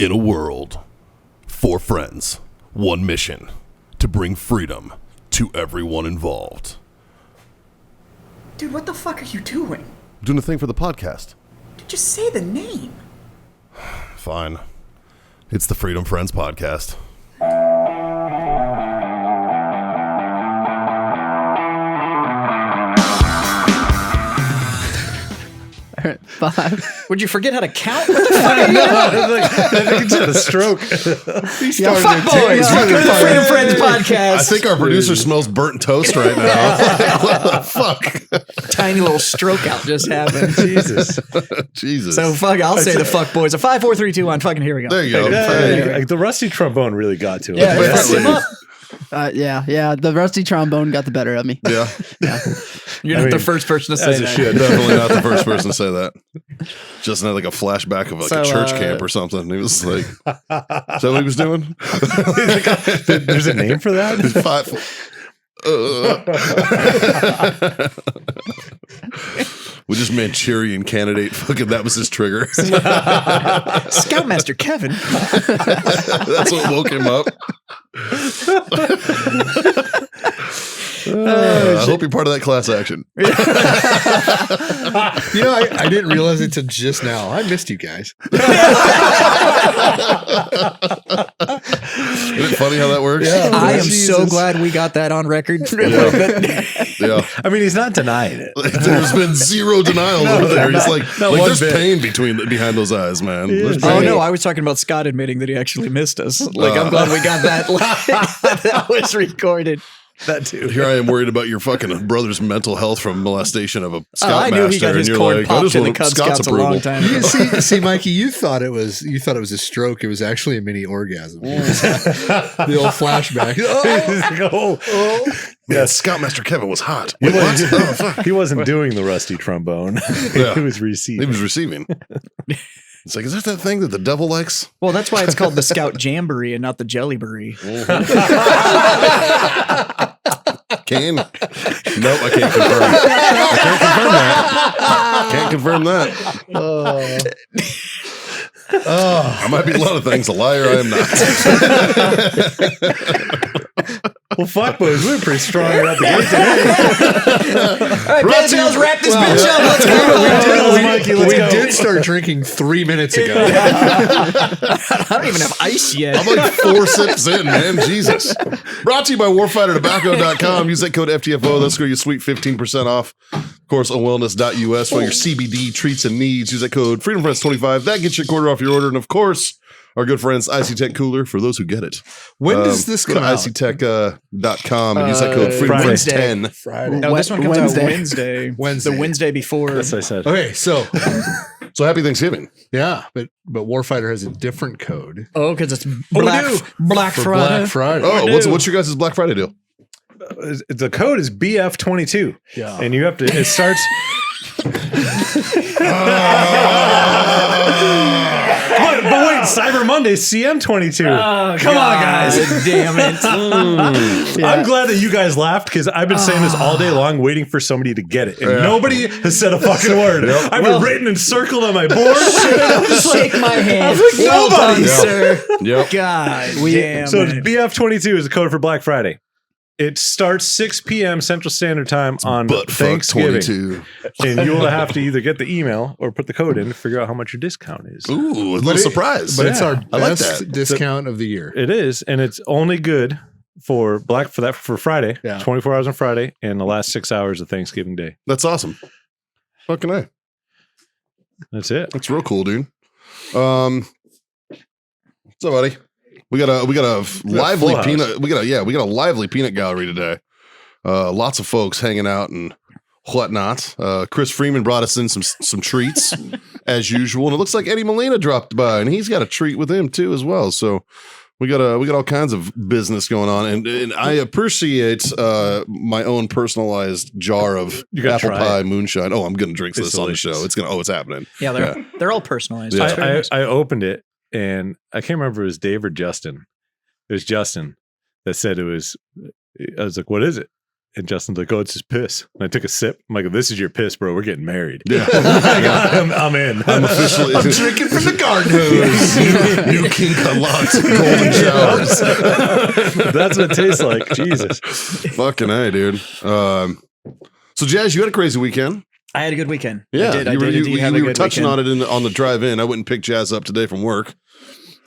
In a world, 4 friends, 1 mission, to bring freedom to everyone involved. Dude, what the fuck are you doing? Doing a thing for the podcast. Dude, just say the name. Fine. It's the Freedom Friends Podcast. All right, 5. Would you forget how to count? What the fuck are you doing? I think he's had a stroke. Yeah, fuck boys. Welcome to the Freedom Friends Podcast. I think our producer smells burnt toast right now. What the fuck? Tiny little stroke out just happened. Jesus. Jesus. So fuck, I'll say the fuck boys. A 5, 4, 3, 2, 1. Fucking here we go. There you go. Yeah, the rusty trombone really got to him. Yeah, Yeah. fuck him up. Yeah. The rusty trombone got the better of me. Yeah, You're not the first person to say as it that. should. definitely not the first person to say that. Just had like a flashback of like So, a church camp or something. He was like, is that what he was doing? There's a name for that? He's 5. We just Manchurian candidate. Fucking, that was his trigger. Scoutmaster Kevin. That's what woke him up. I hope you're part of that class action. You know, I didn't realize it till just now. I missed you guys. Isn't it funny how that works? Yeah. I am Jesus. so glad we got that on record. Yeah. I mean, he's not denying it. There's been zero denial over there. He's like not one there's bit. pain behind those eyes, man. There's Oh pain. no, I was talking about Scott admitting that he actually missed us. Like, I'm glad we got that. That was recorded. That too. Here I am worried about your fucking brother's mental health from molestation of a I knew he scoutmaster, got and his you're cord like, I popped just in the want Cub Scott's Scouts a approval. long time You ago. see, Mikey, you thought it was a stroke. It was actually a mini orgasm. The old flashback. Yeah, Scoutmaster Kevin was hot. He Wait, what? wasn't, Oh, fuck. he wasn't doing the rusty trombone. Yeah. He was He receiving. was receiving. It's like, is that thing that the devil likes? Well, that's why it's called the Scout Jamboree and not the Jellyberry. Nope, I can't confirm. Can't confirm that. I might be a lot of things. A liar, I am not. Well, fuck, boys. We were pretty strong out the gate today. All right, Pantels, wrap this bitch up. Let's go. Mikey, We let's go. did start drinking 3 minutes ago. I don't even have ice yet. I'm like 4 sips in, man. Jesus. Brought to you by warfightertobacco.com. Use that code FTFO. That's where you sweet 15% off. Of course, on wellness.us for your CBD treats and needs. Use that code FreedomFriends25. That gets you a quarter off your order. And of course, our good friends, Icy Tech Cooler, for those who get it. When does this go come to out? icytech.com and use that code FreedomFriends10. Friday. No, this one comes out Wednesday. Wednesday. The Wednesday before. That's what I said. Okay, so So happy Thanksgiving. yeah, but Warfighter has a different code Oh, because it's do. Black for Friday. Black Friday. Oh, what's your guys' Black Friday deal? The code is BF22. Yeah. And you have to, it starts. But wait, Cyber Monday, CM22. Come on, guys. Damn it. I'm glad that you guys laughed because I've been saying this all day long, waiting for somebody to get it. And nobody has said a fucking word. I've been written and circled on my board. I'm just like, Shake my hand. like, Well done, nobody. sir. Yep. God damn so it. BF22 is the code for Black Friday. It starts 6 p.m. Central Standard Time on Butt fuck Thanksgiving. 22. And you will have to either get the email or put the code in to figure out how much your discount is. Ooh, a little surprise. But it's our I like best that. discount of the year. It is, and it's only good for Friday, Yeah. 24 hours on Friday, and the last 6 hours of Thanksgiving Day. That's awesome. Fucking A. That's it. That's real cool, dude. What's up, buddy? We got a lively full house. peanut. We got a lively peanut gallery today. Lots of folks hanging out and whatnot. Chris Freeman brought us in some treats as usual, and it looks like Eddie Molina dropped by, and he's got a treat with him too as well. So we got all kinds of business going on, and I appreciate my own personalized jar of You gotta apple try pie it. moonshine. Oh, I'm getting drinks of It's this on the delicious. show. It's happening. Yeah, they're all personalized. Yeah. It's very nice. I opened it, and I can't remember if it was Dave or Justin. It was Justin that said it was. I was like, "What is it?" And Justin's like, "Oh, it's his piss." And I took a sip. I'm like, "This is your piss, bro. We're getting married." Yeah. I'm in. I'm officially Drinking from the garden hose. new kink unlocked. Golden showers. That's what it tastes like. Jesus. Fucking A, dude. So Jazz, you had a crazy weekend. I had a good weekend. Yeah, I did. I you were, did you, indeed have a we were good touching weekend. on it on the drive in. I wouldn't pick Jazz up today from work.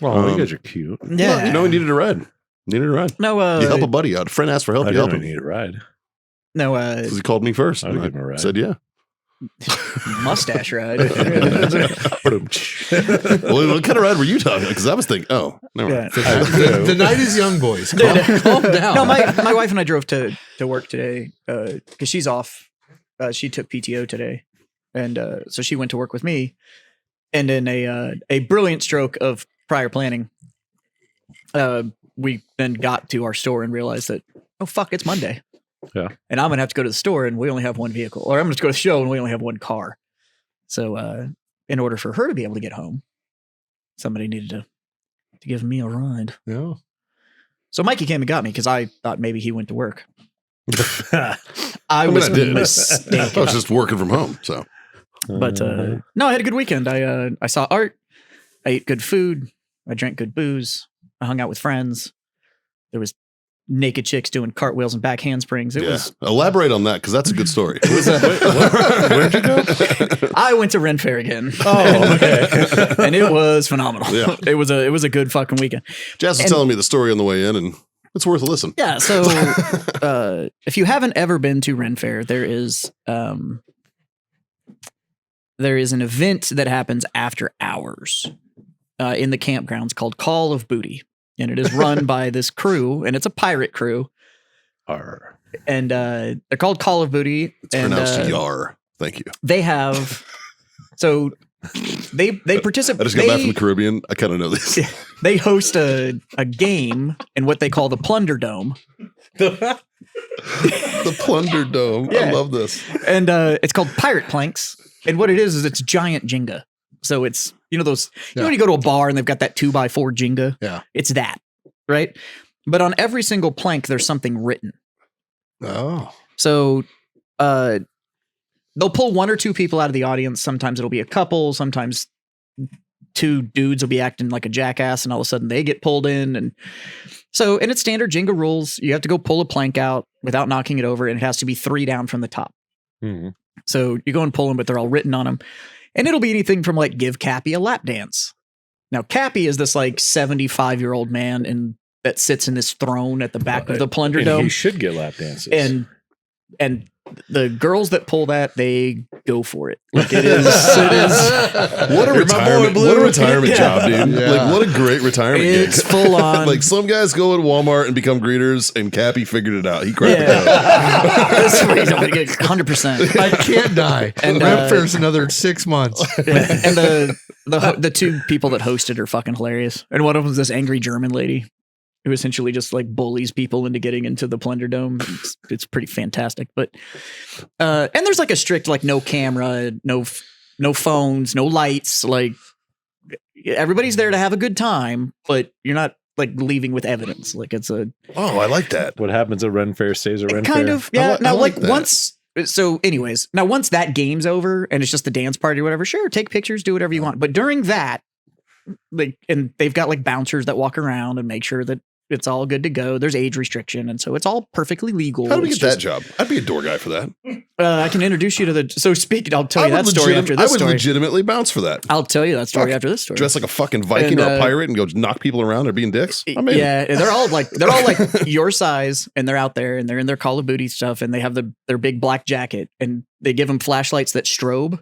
Oh, you guys are cute. Yeah. You know, we needed a ride. Needed a ride. No, You help a buddy out. A friend asked for help. I You help don't him. need a ride. no, Because he called me first. I'll and give him a ride. Said yeah. mustache ride. Well, what kind of ride were you talking? Because I was thinking, oh, never mind. The night is young, boys. Calm down. No, my wife and I drove to work today because she's off. She took PTO today, and so she went to work with me. And in a brilliant stroke of prior planning, we then got to our store and realized that, oh fuck, it's Monday. Yeah. And I'm gonna have to go to the store and we only have one vehicle, or I'm gonna go to the show and we only have one car. So in order for her to be able to get home, somebody needed to give me a ride. Yeah. So Mikey came and got me because I thought maybe he went to work. I mean, was I did. mistaken. I was just working from home. So But no, I had a good weekend. I saw art. I ate good food. I drank good booze. I hung out with friends. There was naked chicks doing cartwheels and back handsprings. It was. Elaborate on that because that's a good story. Where'd you go? I went to Ren Fair again. Oh, okay. And it was phenomenal. Yeah. It was a good fucking weekend. Jazz was telling me the story on the way in, and it's worth a listen. Yeah. So if you haven't ever been to Ren Fair, there is an event that happens after hours in the campgrounds called Call of Booty. And it is run by this crew, and it's a pirate crew. Arr. And they're called Call of Booty. It's and, pronounced Yar. Thank you. They have, so they participate. I just got back from the Caribbean. I kind of know this. They host a game in what they call the Plunder Dome. The Plunder Dome. I Yeah. love this. And it's called Pirate Planks. And what it is it's giant Jenga. So it's, you know, those, you know, when you go to a bar and they've got that 2x4 Jenga? Yeah. It's that, right? But on every single plank, there's something written. Oh. So they'll pull one or two people out of the audience. Sometimes it'll be a couple. Sometimes two dudes will be acting like a jackass and all of a sudden they get pulled in. And so, and it's standard Jenga rules. You have to go pull a plank out without knocking it over, and it has to be 3 down from the top. Mm-hmm. So you go and pull them, but they're all written on them. And it'll be anything from like give Cappy a lap dance. Now, Cappy is this like 75-year-old man that sits in this throne at the back of the Plunder And Dome. he should get lap dances. And the girls that pull that, they go for it. Like it is What a retirement! What a retirement job, dude! Yeah. Like what a great retirement it's gig. full on. Like some guys go to Walmart and become greeters, and Cappy figured it out. He cracked it out. That's the reason I get 100%. I can't die. And, And Ren Fair's another 6 months. And the two people that hosted are fucking hilarious. And one of them is this angry German lady who essentially just like bullies people into getting into the Plunder Dome. It's pretty fantastic. But and there's like a strict like no camera, no phones, no lights. Like everybody's there to have a good time, but you're not like leaving with evidence. Like it's a Oh, I like that. what happens at Ren Fair stays at Ren kind Fair. of yeah. I Now like like that. once. So anyways, now once that game's over and it's just the dance party or whatever, sure, take pictures, do whatever you want. But during that, like, and they've got like bouncers that walk around and make sure that it's all good to go. There's age restriction, and so it's all perfectly legal. How do we It's get that just- job? I'd be a door guy for that. I can introduce you to the. So speaking, I'll tell I you would that story after this I would story. legitimately bounce for that. I'll tell you that story Fuck. after this story. Dress like a fucking Viking And, or a pirate and go knock people around. They're being dicks. I'm in. Yeah, they're all like your size, and they're out there and they're in their Call of Booty stuff, and they have their big black jacket, and they give them flashlights that strobe,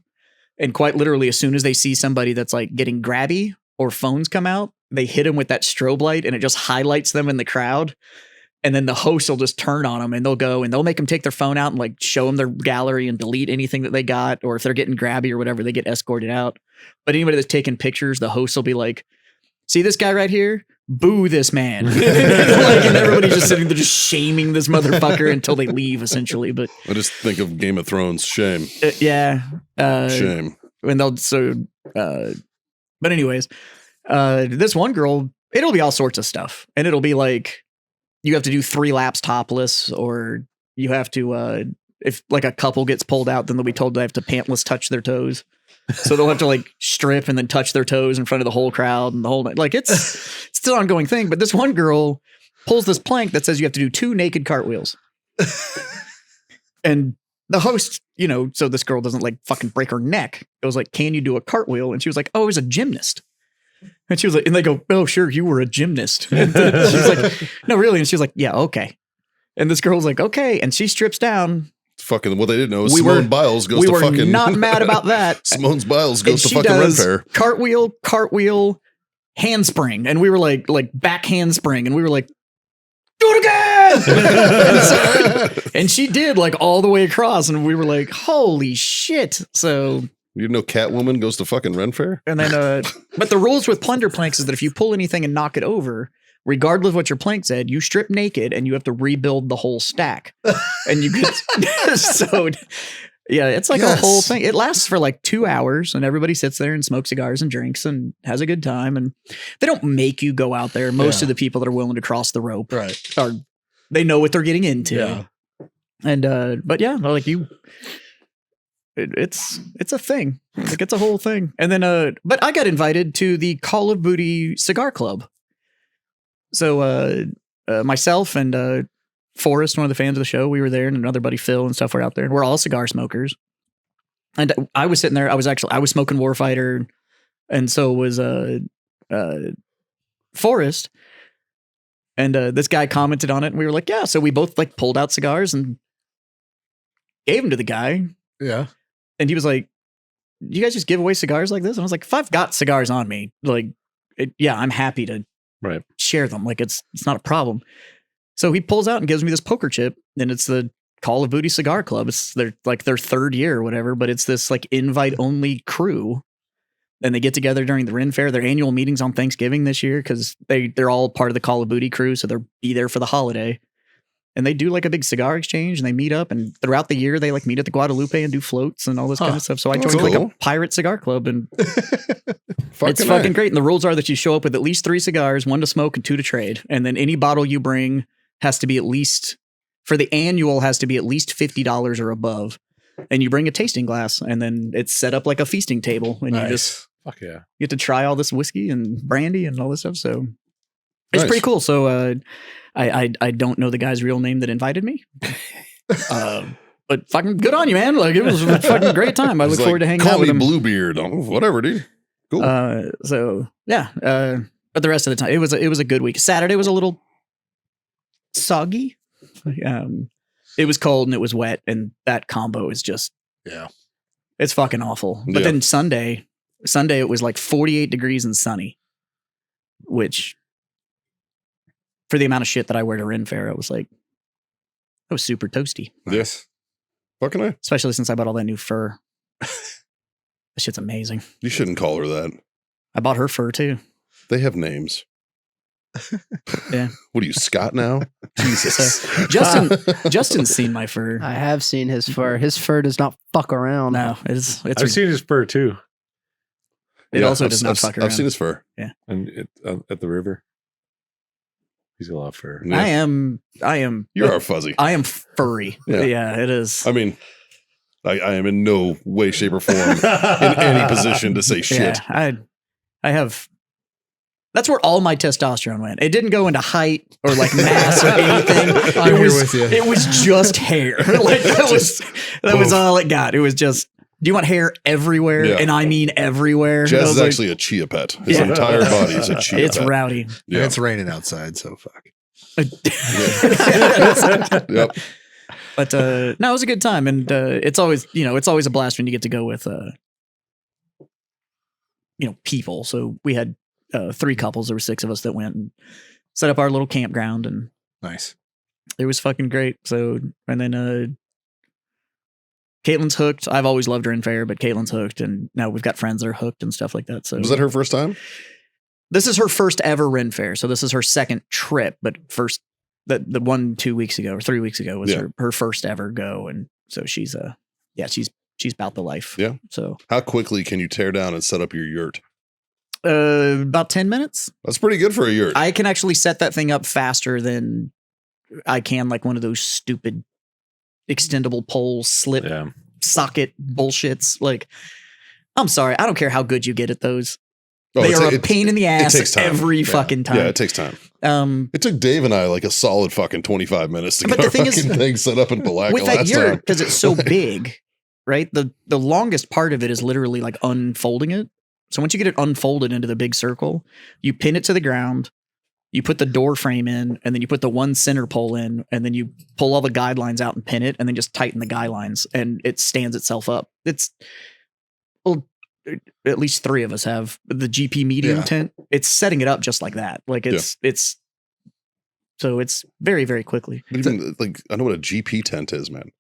and quite literally, as soon as they see somebody that's like getting grabby or phones come out, they hit them with that strobe light, and it just highlights them in the crowd. And then the host will just turn on them, and they'll go and they'll make them take their phone out and like show them their gallery and delete anything that they got, or if they're getting grabby or whatever, they get escorted out. But anybody that's taking pictures, the host will be like, "See this guy right here? Boo this man!" Like, and everybody's just sitting there, just shaming this motherfucker until they leave, essentially. But I just think of Game of Thrones. Shame. yeah, Shame. and they'll but anyways, this one girl, it'll be all sorts of stuff, and it'll be like you have to do 3 laps topless, or you have to if like a couple gets pulled out, then they'll be told they have to pantless touch their toes. So they'll have to like strip and then touch their toes in front of the whole crowd and the whole like it's still an ongoing thing. But this one girl pulls this plank that says you have to do 2 naked cartwheels. And the host, so this girl doesn't like fucking break her neck. It was like, can you do a cartwheel? And she was like, oh, I was a gymnast. And she was like, and they go, oh, sure, you were a gymnast. And she's like, no, really? And she was like, yeah, okay. And this girl's like, okay. And she strips down. Fucking, well, they didn't know. Simone Biles goes to fucking. We were not mad about that. Simone Biles goes to fucking Ren Fair. Cartwheel, handspring. And we were like back handspring. And we were like, do it again. And she did like all the way across. And we were like, holy shit. So. You know, Catwoman goes to fucking Ren Fair? And then, but the rules with plunder planks is that if you pull anything and knock it over, regardless of what your plank said, you strip naked and you have to rebuild the whole stack. And you could, so yeah, it's like a whole thing. It lasts for like 2 hours and everybody sits there and smokes cigars and drinks and has a good time. And they don't make you go out there. Most of the people that are willing to cross the rope they know what they're getting into. Yeah. And, but yeah, like it's a thing. Like it's a whole thing. And then, but I got invited to the Call of Booty Cigar Club. So, myself and, Forrest, one of the fans of the show, we were there, and another buddy, Phil, and stuff were out there. We're all cigar smokers. And I was sitting there. I was smoking Warfighter, and so was, Forrest. And, this guy commented on it, and we were like, yeah. So we both like pulled out cigars and gave them to the guy. Yeah. And he was like, you guys just give away cigars like this? And I was like, if I've got cigars on me, like, I'm happy to share them. Like, it's not a problem. So he pulls out and gives me this poker chip, and it's the Call of Booty Cigar Club. It's their 3rd year or whatever, but it's this like invite only crew. And they get together during the Ren Fair. Their annual meeting's on Thanksgiving this year because they're all part of the Call of Booty crew. So they'll be there for the holiday. And they do like a big cigar exchange and they meet up, and throughout the year they like meet at the Guadalupe and do floats and all this kind of stuff. So I joined like a pirate cigar club, and it's fucking great. And the rules are that you show up with at least 3 cigars, 1 to smoke and 2 to trade. And then any bottle you bring has to be at least, for the annual, has to be at least $50 or above. And you bring a tasting glass, and then it's set up like a feasting table, and you just you get to try all this whiskey and brandy and all this stuff. So it's pretty cool. So I don't know the guy's real name that invited me. But fucking good on you, man. Like, it was a fucking great time. I look forward to hanging out with him. Call me Bluebeard. Oh, whatever, dude. Cool. So yeah. But the rest of the time, it was a good week. Saturday was a little soggy. It was cold and it was wet, and that combo is just it's fucking awful. But then Sunday it was like 48 degrees and sunny, which, for the amount of shit that I wear to Ren Fair, I was super toasty. Yes. Fucking I. Especially since I bought all that new fur. That shit's amazing. You shouldn't call her that. I bought her fur too. They have names. Yeah. What are you, Scott now? Jesus. So, Justin's seen my fur. I have seen his fur. His fur does not fuck around. No, it's I've seen his fur too. It also does not fuck around. I've seen his fur. Yeah. And at the river. He's got a lot of fur. Yeah. I am. You are fuzzy. I am furry. Yeah, it is. I mean, I am in no way, shape, or form in any position to say shit. Yeah, I have. That's where all my testosterone went. It didn't go into height or like mass or anything. I'm here with you. It was just hair. Like that was all it got. It was just. Do you want hair everywhere? Yeah. And I mean everywhere. Jazz is actually a chia pet. His entire body is a chia pet. It's rowdy. Yeah. And it's raining outside, so fuck. Yep. But no, it was a good time, and it's always a blast when you get to go with people. So we had 3 couples. There were 6 of us that went and set up our little campground, and Nice. it was fucking great. So, and then Caitlin's hooked. I've always loved her in fair, but Caitlin's hooked, and now we've got friends that are hooked and stuff like that. So Was that her first time? This is her first ever Ren Fair. So this is her second trip, but first the one 2 weeks ago or 3 weeks ago was her first ever go, and so she's about the life. Yeah. So How quickly can you tear down and set up your yurt? about 10 minutes. That's pretty good for a yurt. I can actually set that thing up faster than I can like one of those stupid extendable pole slip Yeah. socket bullshits. Like, I'm sorry, I don't care how good you get at those. Oh, They it's- are a it- pain in the ass takes time. every fucking time. Yeah, it takes time. Um, It took Dave and I like a solid fucking 25 minutes to But get the our thing is, fucking thing set up in Palatka with that last yurt, time. because it's so big, right? The longest part of it is literally like unfolding it. So once you get it unfolded into the big circle, you pin it to the ground, you put the door frame in, and then you put the one center pole in, and then you pull all the guidelines out and pin it, and then just tighten the guidelines, and it stands itself up. It's well, at least 3 of us have the GP medium Yeah. tent. It's setting it up just like that. Like it's so it's very, very quickly. But even like I know what a GP tent is, man.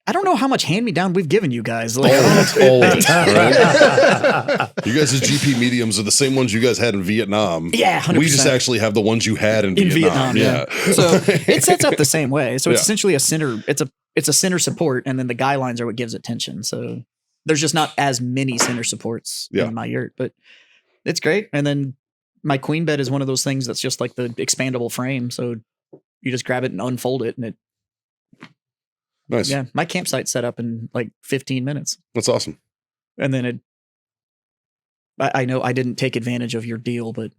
I don't know how much hand me down we've given you guys. Like, All of it. All right? You guys' GP mediums are the same ones you guys had in Vietnam. yeah, 100%. We just actually have the ones you had in Vietnam. yeah. So it sets up the same way. So it's Yeah. essentially a center. It's a center support, and then the guidelines are what gives it tension. So there's just not as many center supports Yeah. in my yurt, but it's great. And then my queen bed is one of those things that's just like the expandable frame. So you just grab it and unfold it, and it. Nice. Yeah, my campsite's set up in like 15 minutes, That's awesome. and then it. I know I didn't take advantage of your deal, but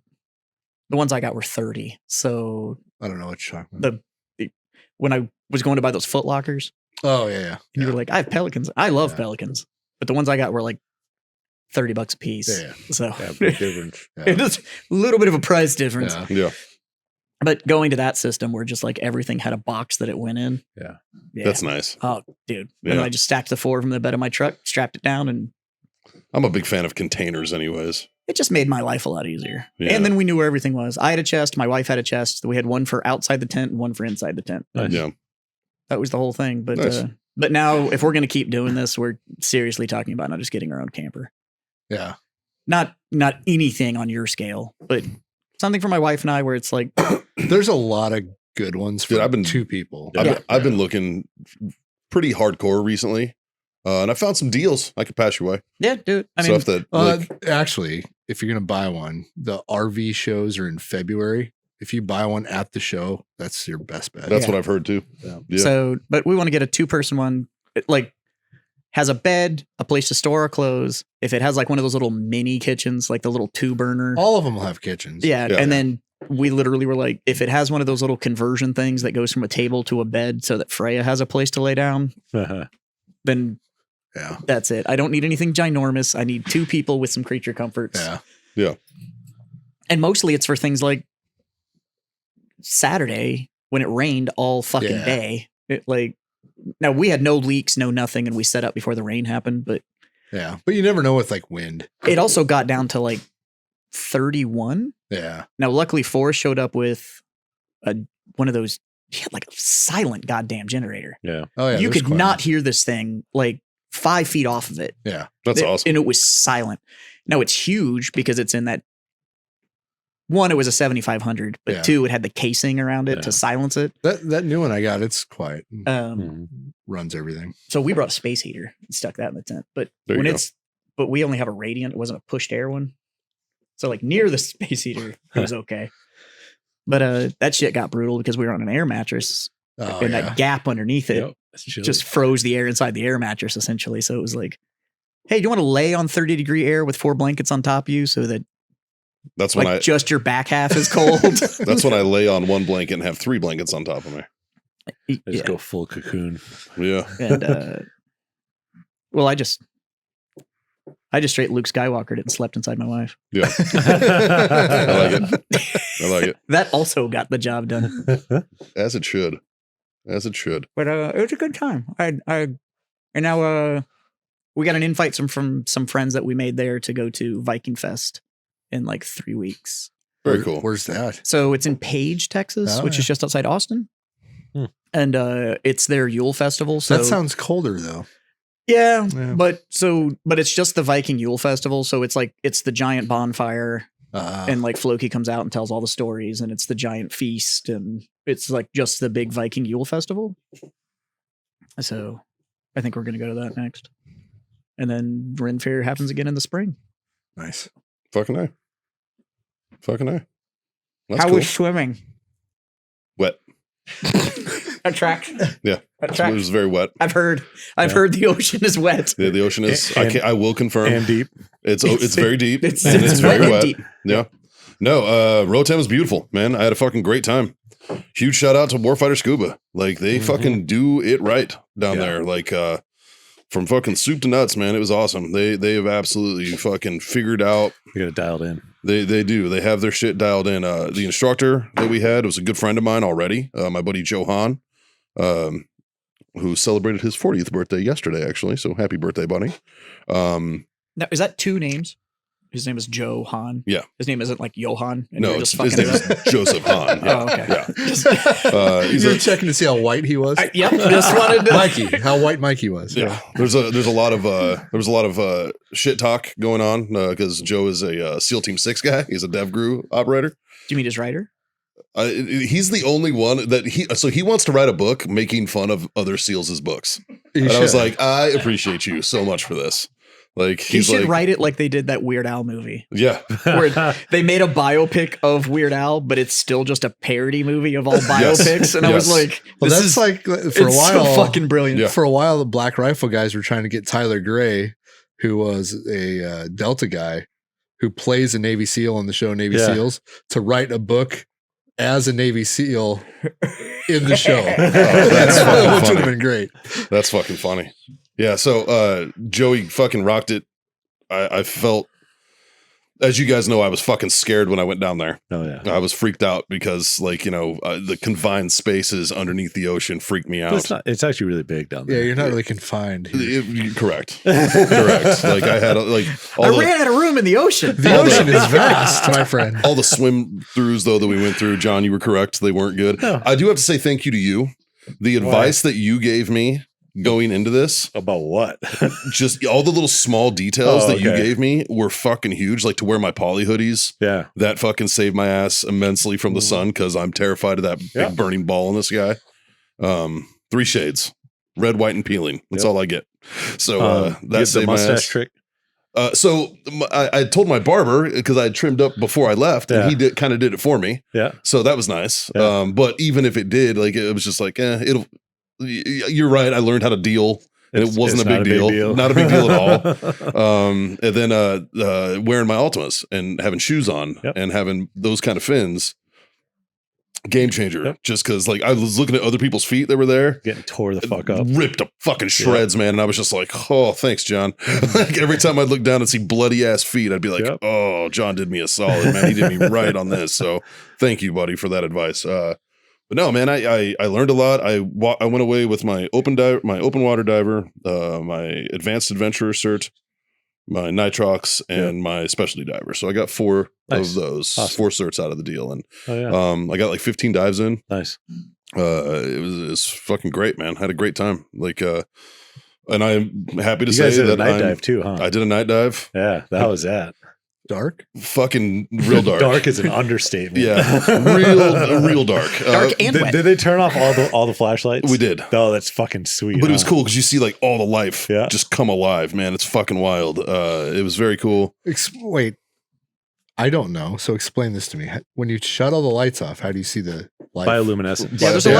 the ones I got were 30. So I don't know what you're talking about. when I was going to buy those Foot Lockers, Oh yeah, yeah. and you were like, I have Pelicans. I love Yeah. Pelicans, but the ones I got were like $30 a piece. Yeah, So Yeah, big difference. yeah. it's a little bit of a price difference. Yeah. Yeah. But going to that system where just like everything had a box that it went in. Yeah. That's That's nice. oh, dude. Yeah. And then I just stacked the 4 from the bed of my truck, strapped it down, and I'm a big fan of containers anyways. it just made my life a lot easier. Yeah. And then we knew where everything was. I had a chest. My wife had a chest. We had one for outside the tent and one for inside the tent. Nice. Yeah. That was the whole thing. But Nice. but now if we're going to keep doing this, we're seriously talking about not just getting our own camper. Yeah. Not anything on your scale, but something for my wife and I where it's like, There's a lot of good ones for Dude, I've been- 2 people. I've been looking pretty hardcore recently. And I found some deals I could pass your way. yeah, dude. I mean, Stuff that like, Actually, if you're gonna buy one, the RV shows are in February. If you buy one at the show, that's your best bet. that's Yeah. what I've heard too. Yeah. so, but we want to get a 2-person one. It, like, has a bed, a place to store our clothes. If it has like one of those little mini kitchens, like the little 2-burner. All of them will have kitchens. Yeah, Yeah. and then we literally were like, if it has one of those little conversion things that goes from a table to a bed so that Freya has a place to lay down, then Yeah. that's it. I don't need anything ginormous. I need 2 people with some creature comforts. Yeah. And mostly it's for things like Saturday when it rained all fucking Yeah. day. It like now we had no leaks, no nothing, and we set up before the rain happened, but Yeah. But you never know with like wind. it also got down to like 31. Yeah. Now, luckily, Forrest showed up with one of those. He had like a silent goddamn generator. Yeah. Oh yeah. you there's could quite not hear this thing like 5 feet off of it. Yeah. That's awesome. And it was silent. Now it's huge because it's in that. 1, it was a 7500, but Yeah. 2, it had the casing around it Yeah. to silence it. That new one I got, it's quiet. Um, Runs everything. So we brought a space heater and stuck that in the tent. But There you when go. but we only have a radiant. It wasn't a pushed air one. So like near the space heater, it was okay. But that shit got brutal because we were on an air mattress Oh and yeah. that gap underneath it Yep. That's chilly. just froze the air inside the air mattress essentially. So it was like, hey, do you want to lay on 30-degree air with 4 blankets on top of you so that That's when like just your back half is cold? that's when I lay on one blanket and have 3 blankets on top of me. I just Yeah. go full cocoon. Yeah. And well, I just straight Luke Skywalkered it and slept inside my wife. Yeah. I like it. I like it. That also got the job done. As it should. As it should. But it was a good time. And now we got an invite from some friends that we made there to go to Viking Fest in like 3 weeks. Very cool. Where's that? So it's in Page, Texas, Oh, which yeah. is just outside Austin. Hmm. And it's their Yule Festival. So That sounds colder though. yeah, Yeah. but it's just the Viking Yule Festival. So it's like it's the giant bonfire and like Floki comes out and tells all the stories and it's the giant feast and it's like just the big Viking Yule Festival. So I think we're going to go to that next. And then Ren Fair happens again in the spring. Nice. Fucking A. Fucking A. That's How cool. was swimming? Wet. Attract. Yeah, it Attract. was very wet. I've heard the ocean is wet. Yeah, the ocean is. And- I will confirm. And deep. It's very deep. It's and it's wet very and wet. deep. Yeah. No, Rotem was beautiful, man. I had a fucking great time. Huge shout out to Warfighter Scuba. Like they fucking do it right down there. Like from fucking soup to nuts, man. It was awesome. They have absolutely fucking figured out. You got it dialed in. They do. They have their shit dialed in. The instructor that we had was a good friend of mine already. My buddy Johan, who celebrated his 40th birthday yesterday, actually. So happy birthday, buddy. Now, is that two names? His name is Joe Han. Yeah. His name isn't like Johan. And No, you're his just fucking name it up? is Joseph Hahn. Yeah. Oh, okay. Yeah. He's You were uh, checking to see how white he was. Yep. Just wanted to. Mikey, how white Mikey was. Yeah, there's a lot of shit talk going on because Joe is a SEAL Team 6 guy. He's a DevGru operator. Do you mean his writer? He's the only one that he wants to write a book making fun of other SEALs' books. And I was like, I appreciate you so much for this. Like He he's should like, write it like they did that Weird Al movie, yeah, where they made a biopic of Weird Al, but it's still just a parody movie of all biopics. And I was Yes. like, well, this that's is like for a it's while. so fucking brilliant. Yeah. For a while, the Black Rifle guys were trying to get Tyler Gray, who was a Delta guy who plays a Navy SEAL on the show Navy Yeah. SEALs, to write a book as a Navy SEAL in the show. that's fucking Which would funny. have been great. That's fucking funny. Yeah, so Joey fucking rocked it. I felt, as you guys know, I was fucking scared when I went down there. Oh yeah. I was freaked out because, like, the confined spaces underneath the ocean freaked me But out. it's actually really big down Yeah, there. you're not really confined. Correct. Correct. Like I had I ran out of room in the ocean. The ocean is vast, my friend. all the swim throughs though that we went through. John, you were correct; they weren't good. No. I do have to say thank you to you. The advice that you gave me going into this, About what? just all the little small details Oh, that you okay. gave me were fucking huge. Like to wear my poly hoodies. Yeah. That fucking saved my ass immensely from the sun because I'm terrified of that Yeah. big burning ball in the sky. 3 shades, red, white, and peeling. That's Yep. all I get. So You that get the saved my mustache ass. trick. I told my barber because I had trimmed up before I left, Yeah. and he kind of did it for me. Yeah. So that was nice. Yeah. But even if it did, like it was just like, you're right. I learned how to deal. And it wasn't It's a big not deal. Not a big deal at all. And then wearing my Ultimas and having shoes on Yep. and having those kind of fins, game changer. Yep. Just because like I was looking at other people's feet that were there, Getting tore the fuck up. ripped to fucking shreds, man. And I was just like, oh, thanks, John. Like every time I'd look down and see bloody ass feet, I'd be like, Yep. oh, John did me a solid, man. He did me right on this. So thank you, buddy, for that advice. But no, man, I learned a lot. I went away with my open water diver, my advanced adventurer cert, my nitrox, and my specialty diver. So I got 4 Nice. of those, Awesome. 4 certs out of the deal, and Oh yeah. I got like 15 dives in. Nice. It was fucking great, man. Had a great time. Like, and I'm happy to You say guys did a that night dive too, huh? I did a night dive. Yeah, that was that. Dark? Fucking real dark. Dark is an understatement. Yeah, real dark. Dark and Did, wet. did they turn off all the flashlights? We did. Oh, that's fucking sweet. But it was huh? cool because you see like all the life Yeah. just come alive, man. It's fucking wild. It was very cool. Wait, I don't know. So explain this to me. When you shut all the lights off, how do you see the light? Bioluminescence. Yeah, there's a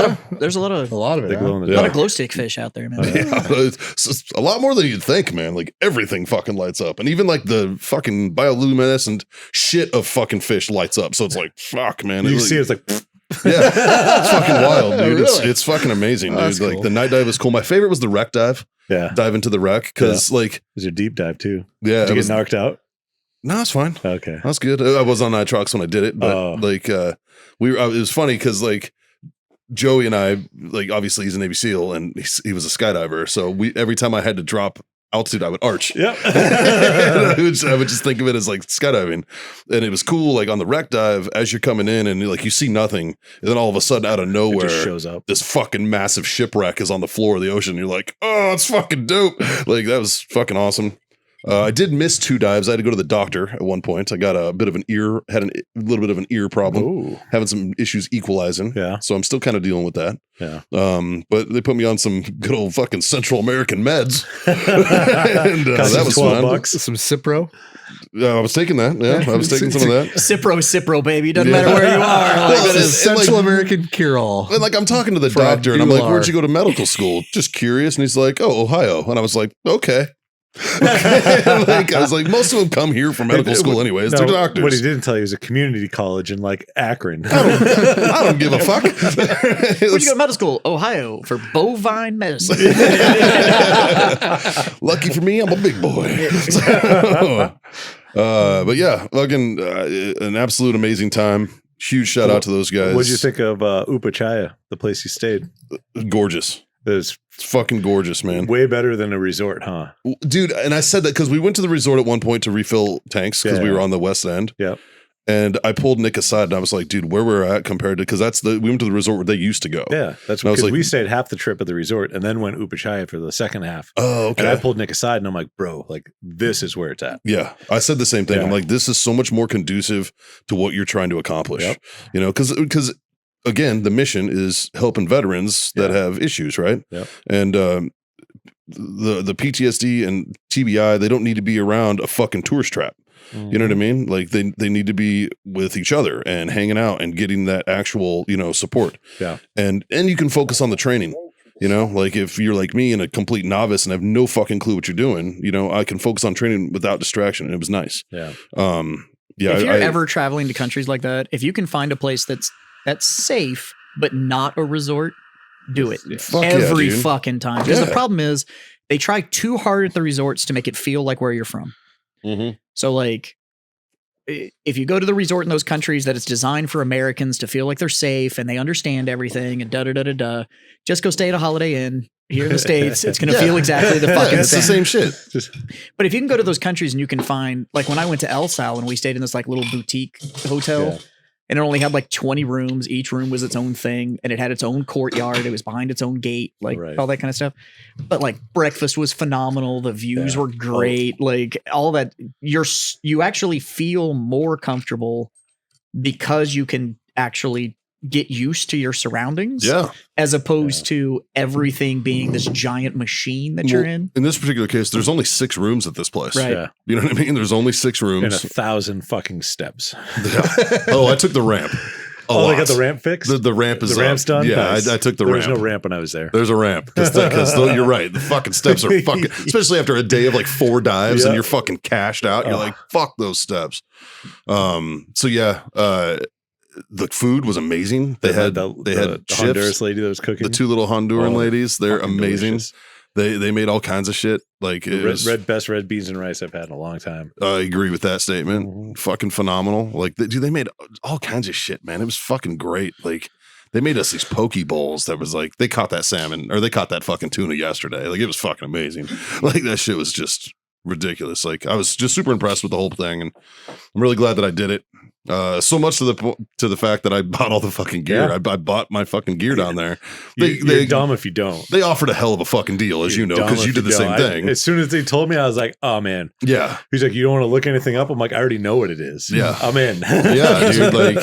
lot of A lot of it. They huh? glow in the Yeah. a lot dark. of glow stick fish out there, man. Oh, yeah. Yeah, it's a lot more than you'd think, man. Like everything fucking lights up, and even like the fucking bioluminescent shit of fucking fish lights up. So it's like fuck, man. You It can see really- it's like yeah, it's fucking wild, dude. Really? It's fucking amazing, Oh, dude. that's Like cool. the night dive was cool. My favorite was the wreck dive. yeah. Dive into the wreck because like It was your deep dive too. yeah, Did it you was, get knocked out? no, it's fine. Okay. That's good. I was on nitrox when I did it, but Oh. like it was funny because like Joey and I, like obviously he's a Navy SEAL and he was a skydiver, so every time I had to drop altitude, I would arch. Yep. I would just think of it as like skydiving, and it was cool. Like on the wreck dive, as you're coming in and like you see nothing, and then all of a sudden out of It nowhere, just shows up. this fucking massive shipwreck is on the floor of the ocean. You're like, oh, it's fucking dope. Like that was fucking awesome. I did miss 2 dives. I had to go to the doctor at one point. I got a little bit of an ear problem, Ooh. having some issues equalizing. Yeah. So I'm still kind of dealing with that. Yeah. But they put me on some good old fucking Central American meds. And that was fun. $12. Some Cipro. I was taking that. Yeah, I was taking some of that. Cipro, baby. Doesn't Yeah. matter where you are. Well, Like, and- Central American cure-all. And like I'm talking to the For doctor and I'm like, Dular. where'd you go to medical school? Just curious. And he's like, oh, Ohio. And I was like, okay. Like, I was like, most of them come here from medical school anyways. No, They're doctors. What he didn't tell you was a community college in like Akron. I don't give a fuck. where'd you go to medical school? Ohio for bovine medicine. Lucky for me, I'm a big boy. But yeah, fucking an absolute amazing time. Huge shout out to those guys. What'd you think of Upachaya, the place you stayed? Gorgeous. It's It's fucking gorgeous, man. way better than a resort, huh? Dude, and I said that because we went to the resort at one point to refill tanks because we Yeah. were on the west end. Yep. And I pulled Nick aside and I was like, dude, where we're at compared to, because we went to the resort where they used to go. Yeah, that's And I was because like- we stayed half the trip at the resort and then went Upachaya for the second half. Oh, And I okay. pulled Nick aside and I'm like, bro, like this is where it's at. Yeah, I said the same thing. I'm Yeah. like, this is so much more conducive to what you're trying to accomplish. Yep. You know, because again, the mission is helping veterans that Yeah. have issues, right? Yep. And the PTSD and TBI, they don't need to be around a fucking tourist trap. You know what I mean? Like they need to be with each other and hanging out and getting that actual, support. Yeah. And you can focus on the training. You know, like if you're like me and a complete novice and have no fucking clue what you're doing, I can focus on training without distraction. And it was nice. Yeah. Yeah. if you're ever traveling to countries like that, if you can find a place that's safe but not a resort, do it Fuck yeah, every dude. fucking time. Because Yeah. the problem is they try too hard at the resorts to make it feel like where you're from. Mhm. So like if you go to the resort in those countries that it's designed for Americans to feel like they're safe and they understand everything and just go stay at a Holiday Inn here in the States. It's going to Yeah. feel exactly the fucking it's same. the same shit. But if you can go to those countries and you can find, like when I went to El Sal and we stayed in this like little boutique hotel Yeah. and it only had like 20 rooms. Each room was its own thing and it had its own courtyard. It was behind its own gate, like Right. all that kind of stuff. But like breakfast was phenomenal. The views Yeah. were great. Like all that, you actually feel more comfortable because you can actually get used to your surroundings Yeah. as opposed to everything being this giant machine that you're Well, in. In this particular case, there's only 6 rooms at this place. Right. Yeah. You know what I mean? There's only 6 And rooms. 1,000 fucking steps. Yeah. Oh, I took the ramp. Oh, they got the ramp fixed? The ramp is The ramp's up. done? Yeah, Nice. I took the there ramp. was no ramp when I was there. There's a ramp because you're right. The fucking steps are fucking, especially after a day of like 4 dives Yeah. and you're fucking cashed out. You're Oh. like, fuck those steps. So yeah, the food was amazing. They had the chips. Honduras lady that was cooking. The 2 little Honduran Oh, ladies, they're fucking amazing. delicious. They made all kinds of shit. Like it was, best red beans and rice I've had in a long time. I agree with that statement. Mhm. Fucking phenomenal. Like, they made all kinds of shit, man. It was fucking great. Like, they made us these poke bowls that was like, they caught that salmon or they caught that fucking tuna yesterday. Like, it was fucking amazing. Like, that shit was just ridiculous. Like, I was just super impressed with the whole thing, and I'm really glad that I did it. So much to the fact that I bought all the fucking gear. Yeah. I bought my fucking gear down there. You're dumb if you don't. They offered a hell of a fucking deal, as You're you know, dumb because if you did the don't. same thing. As soon as they told me, I was like, oh man. Yeah. He's like, you don't want to look anything up? I'm like, I already know what it is. Yeah. I'm in. Yeah, dude, like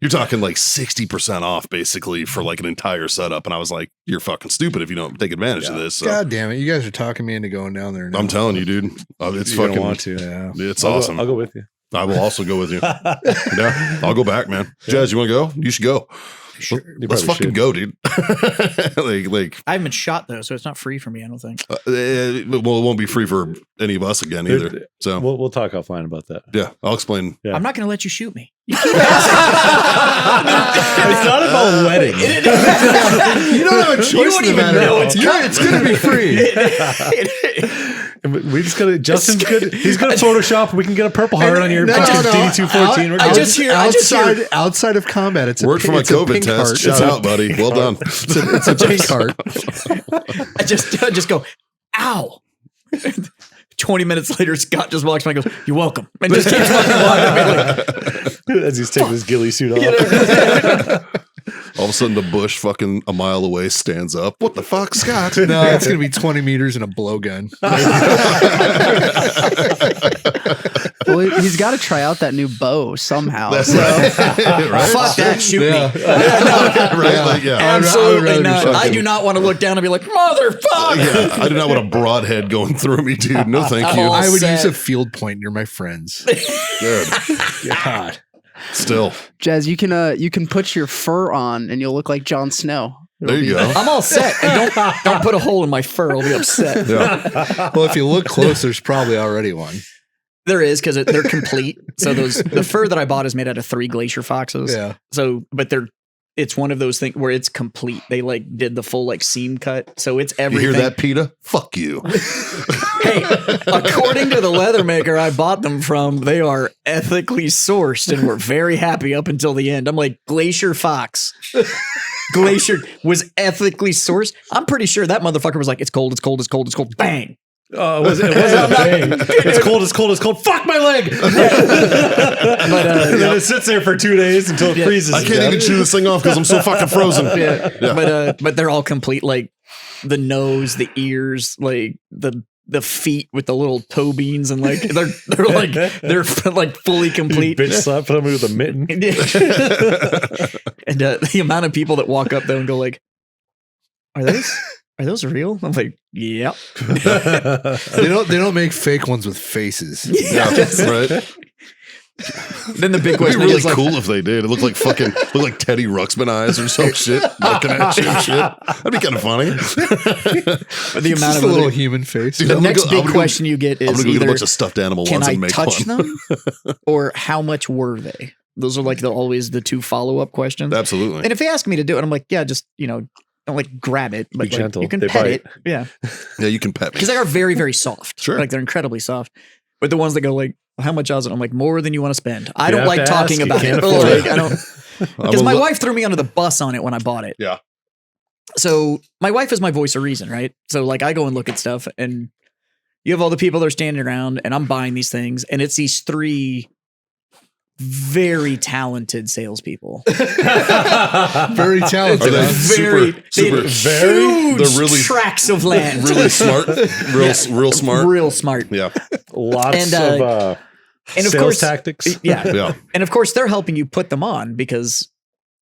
you're talking like 60% off basically for like an entire setup. And I was like, you're fucking stupid if you don't take advantage of Yeah. this. So God damn it! You guys are talking me into going down there. Now. I'm telling you, dude, it's You're gonna fucking, want to. Yeah. it's I'll awesome. I'll go with you. I will also go with you. Yeah, I'll go back, man. Jazz, you want to go? You should go. Sure. You Let's probably fucking go, dude. like, I haven't been shot though, so it's not free for me, I don't think. well, it won't be free for any of us again either. So We'll talk offline about that. yeah, I'll explain. Yeah. I'm not going to let you shoot me. It's not about wedding. You don't have a choice won't in the even matter. know It's going to be free. We just gotta. Justin's good. He's good at Photoshop. We can get a purple heart on your No, fucking no. DD214. We're I good. just hear- outside of combat. It's Worked for my it's a COVID pink test. heart. Shout out, buddy. Well done. It's a pink heart. I just go, ow. 20 minutes later, Scott just walks by and goes, "You're welcome." And just keeps fucking walking. As he's taking his ghillie suit off. All of a sudden, the bush fucking a mile away stands up. What the fuck, Scott? No, it's going to be 20 meters and a blowgun. Well, he's got to try out that new bow somehow. That's so. right. Fuck that, shoot me. Right? Like, yeah. Absolutely rather be not. I fucking- do not want to look down and be like, motherfucker. Yeah, I do not want a broadhead going through me, dude. No, thank you. All I would set. use a field point near my friends. Good. God. Still, Jazz, you can put your fur on and you'll look like Jon Snow. there you go. I'm all set. And don't put a hole in my fur. I'll be upset. Yeah. Well, if you look close, there's probably already one. There is because they're complete. So the fur that I bought is made out of 3 glacier foxes. Yeah. So, but it's one of those things where it's complete. They like did the full like seam cut. So it's You everything. hear that, PETA? Fuck you. Hey, according to the leather maker I bought them from, they are ethically sourced and we're very happy up until the end. I'm like, Glacier Fox. Glacier was ethically sourced. I'm pretty sure that motherfucker was like, it's cold, it's cold, it's cold, it's cold. Bang. Oh, it wasn't a thing. It's cold, it's cold, it's cold. Fuck my leg. But, And then it sits there for 2 days until it freezes. I to can't death. even chew this thing off because I'm so fucking frozen. yeah. Yeah. But they're all complete. Like the nose, the ears, like the feet with the little toe beans, and like they're like fully complete. Bitch slap somebody with a mitten. And the amount of people that walk up there and go like, are those real? I'm like, yep. They don't make fake ones with faces. Yeah, right. Then the big It'd be question really is like, cool if they did. It looked like Teddy Ruxpin eyes or some shit looking at you and shit. That'd be kind of funny. the amount Just of a little other, human face. Dude, the I'm gonna next go- I'm big gonna go- question you get I'm is gonna go get a either bunch of stuffed animal can ones I and make touch one. them or how much were they? Those are like always the 2 follow-up questions. Absolutely. And if they ask me to do it, I'm like, yeah, just, don't like grab it, but Be like, gentle. you can They pet bite. it. Yeah. Yeah, you can pet me. Because they are very, very soft. Sure. Like they're incredibly soft. But the ones that go like, well, how much is it? I'm like, more than you want to spend. I You don't have like to talking ask. You about can't it. afford Like, it. I don't, I'm because a my li- wife threw me under the bus on it when I bought it. Yeah. So my wife is my voice of reason, right? So like I go and look at stuff and you have all the people that are standing around and I'm buying these things and it's these 3 very talented salespeople. Very talented. Are they huh? Very, super, they super, had huge they're really- tracts of land. really smart? Real smart? Real smart. Yeah. Lots And, of and of sales course- tactics. Yeah. Yeah. And of course they're helping you put them on because,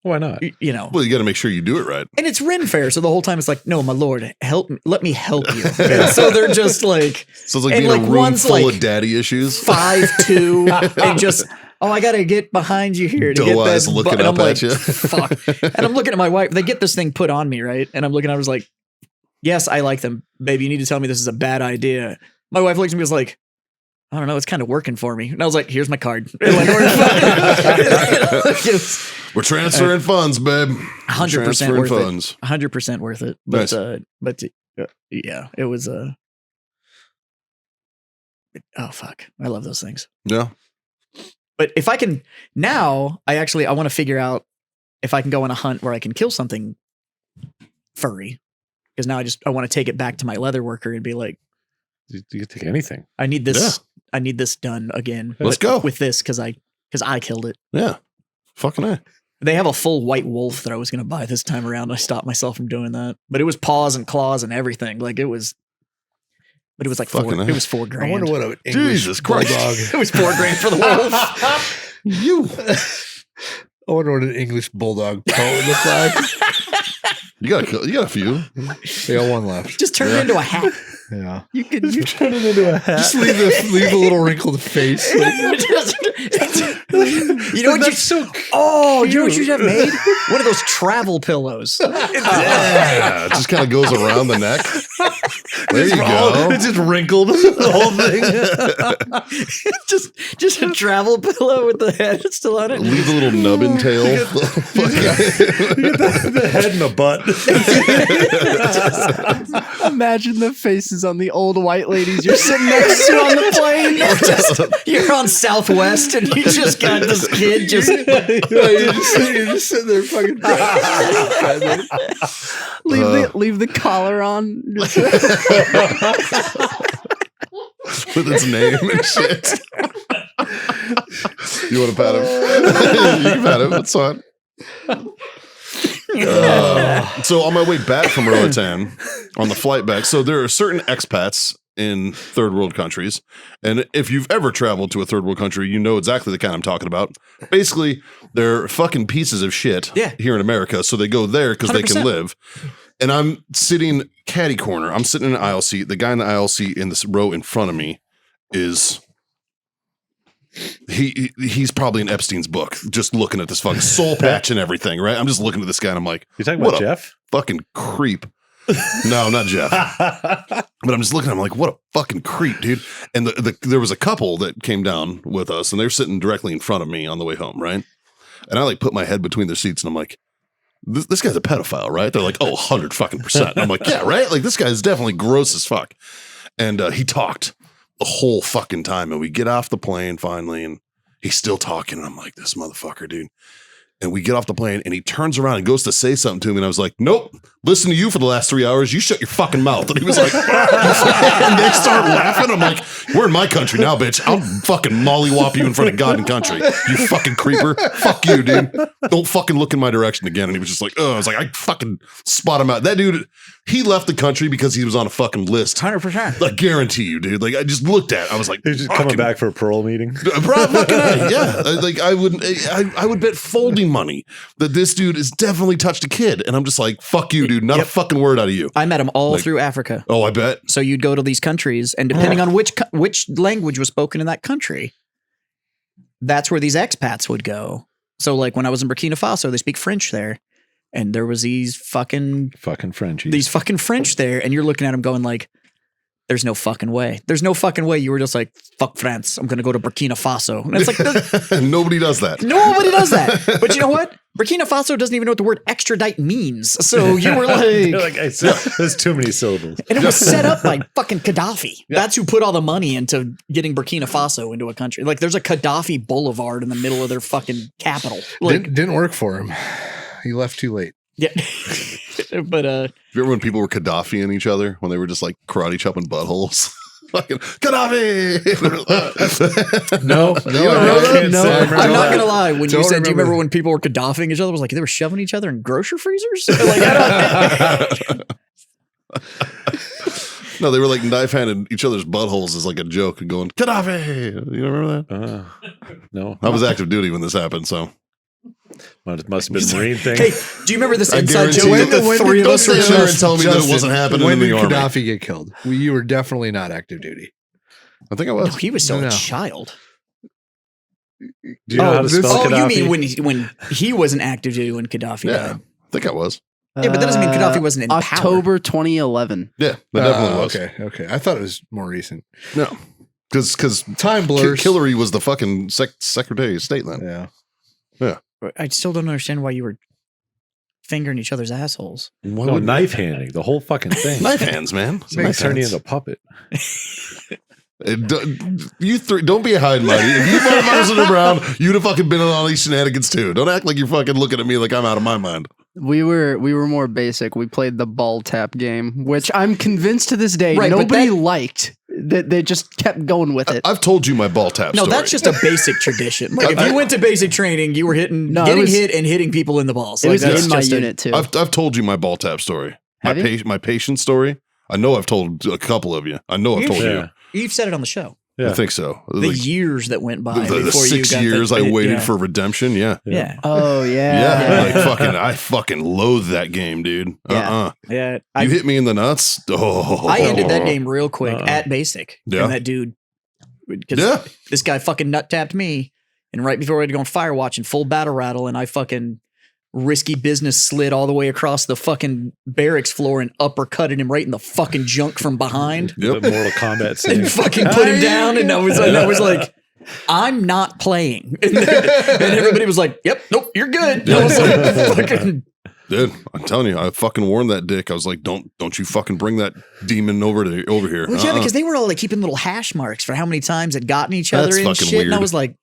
Why not? Well, you got to make sure you do it right. and it's Ren Fair. So the whole time it's like, no, my Lord, help me. Let me help you. And so they're just like So it's like And, being in like, a room one's full like of daddy issues. 5'2" and just, oh, I got to get behind you here to Doe get that. eyes looking and I'm up at like, you. fuck. And I'm looking at my wife. They get this thing put on me, right? And I'm looking, I was like, yes, I like them. Baby, you need to tell me this is a bad idea. My wife looks at me and was like, I don't know, it's kind of working for me. And I was like, here's my card. And like, We're transferring funds, babe. 100% Transferring worth funds. it. 100% worth it. But Nice. yeah, it was oh fuck. I love those things. Yeah. But if I can now, I want to figure out if I can go on a hunt where I can kill something furry. Because now I want to take it back to my leather worker and be like, You can take anything. I need this. I need this done again. Let's but go. with this because I killed it. Yeah. Fucking A. They have a full white wolf that I was going to buy this time around. I stopped myself from doing that, but it was paws and claws and everything. Like it was, but it was like Fucking A. it was $4 grand. I wonder what an English Jesus Christ. bulldog. It was $4 for the wolf. You. I wonder what an English bulldog coat would look like. You got a few. They got one left. Just turn it into a hat. Yeah. You could Turn it into a hat. Just leave a little wrinkled face. Like, you know what you so Oh, you know what you should have made? One of those travel pillows. Yeah. It just kind of goes around the neck. There you go. It's just wrinkled. The whole thing. just a travel pillow with the head still on it. Leave the little nubbin tail. The head and the butt. Imagine the faces on the old white ladies you're sitting next to on the plane. You're on Southwest and you just got this kid just you're just sitting there fucking. Leave the collar on. With its name and shit. You want to pat him? You can pat him. That's fine. So on my way back from Roatan, on the flight back, so there are certain expats in third world countries, and if you've ever traveled to a third world country, you know exactly the kind I'm talking about. Basically, they're fucking pieces of shit here in America, so they go there because they can 100%. live. And I'm sitting caddy corner. I'm sitting in an aisle seat. The guy in the aisle seat in this row in front of me is he's probably in Epstein's book, just looking at this fucking soul patch and everything, right? I'm just looking at this guy and I'm like, You talking what about a Jeff? fucking creep. No, not Jeff. But I'm just looking at him like, what a fucking creep, dude. And there was a couple that came down with us and they're sitting directly in front of me on the way home, right? And I like put my head between their seats and I'm like, this guy's a pedophile, right? They're like, 100 fucking %. And I'm like, yeah, right? Like this guy is definitely gross as fuck. And he talked the whole fucking time. And we get off the plane finally and he's still talking. And I'm like, this motherfucker, dude. And we get off the plane and he turns around and goes to say something to me. And I was like, nope, listen to you for the last 3 hours. You shut your fucking mouth. And he was like, and they start laughing. I'm like, we're in my country now, bitch. I'll fucking mollywop you in front of God and country. You fucking creeper. Fuck you, dude. Don't fucking look in my direction again. And he was just like, oh, I was like, I fucking spot him out. That dude, he left the country because he was on a fucking list. 100%. I guarantee you, dude. Like I just looked at it. I was like, He's just coming back for a parole meeting. Fucking A, yeah. Like I would bet folding money that this dude has definitely touched a kid. And I'm just like, fuck you, dude. Not a fucking word out of you. I met him all through Africa. Oh, I bet. So you'd go to these countries, and depending on which language was spoken in that country, that's where these expats would go. So like when I was in Burkina Faso, they speak French there. And there was these fucking French there, and you're looking at them going like, there's no fucking way. There's no fucking way. You were just like, fuck France. I'm going to go to Burkina Faso. And it's like, nobody does that. Nobody does that. But you know what? Burkina Faso doesn't even know what the word extradite means. So you were like, I said, there's too many syllables. and it was set up by fucking Gaddafi. That's who put all the money into getting Burkina Faso into a country. Like there's a Gaddafi boulevard in the middle of their fucking capital. Like, Didn't work for him. He left too late. yeah. But You remember when people were Gaddafi in each other when they were just like karate chopping buttholes? Fucking Gaddafi. No, I'm not gonna lie. When you Don't said, "Do you remember remember. when people were Gaddafiing each other?" I was like, they were shoving each other in grocery freezers. Like, I don't, No, they were like knife handing each other's buttholes as like a joke and going Gaddafi. You remember that? No, I was active duty when this happened, so it must have been a Marine thing. hey, do you remember this I inside guarantee joke you- that the When three of did- us don't were stay there and just- tell me that it wasn't happening when in the did army. Gaddafi get killed? You were definitely not active duty. I think I No, was. he was still No. a child. Do you know how to spell Oh, Gaddafi? you mean when he was an active duty when Gaddafi Yeah, died? I think I was. Yeah, but that doesn't mean Gaddafi wasn't in power. October 2011. Yeah, that definitely was. Okay. I thought it was more recent. No, because Time blurs. Hillary was the fucking Secretary of State then. Yeah. I still don't understand why you were fingering each other's assholes. Why No, would- knife handing, the whole fucking thing. knife hands, man. It's Make knife turning hands. into a puppet. You three, don't be a hide mighty. If you motherfuckers around, you'd have fucking been on all these shenanigans too. Don't act like you're fucking looking at me like I'm out of my mind. We were more basic. We played the ball tap game, which I'm convinced to this day Right, but nobody that- liked. That they just kept going with it. I've told you my ball tap No, story. that's just a basic tradition. Like if you went to basic training, you were No, it getting was- hit and hitting people in the balls. it Like, was that's in my just a- unit too. I've told you my ball tap story. Have you? My patient story. I know I've told a couple of you. I know I've told Yeah. You've said it on the show. you. Yeah. I think so. The Like, years that went by the before you 6 got years the, I waited yeah. for redemption. Yeah. Yeah, Oh Yeah. yeah. I fucking loathe that game, dude. Yeah. You I hit me in the nuts. Oh, I ended that game real quick Uh-uh. at basic. Yeah. And that dude, because Yeah. this guy fucking nut tapped me, and right before I had to go on Firewatch and full battle rattle, and I fucking risky business slid all the way across the fucking barracks floor and uppercutted him right in the fucking junk from behind. Yep. The Mortal Kombat And scene. fucking put him down, and I was like, I'm not playing. And everybody was like, "Yep, nope, you're good." And I was like, fucking, Dude, I'm telling you, I fucking warned that dick. I was like, don't you fucking bring that demon over here. well, yeah, because they were all like keeping little hash marks for how many times it gotten each other That's and fucking shit. And I weird. was like,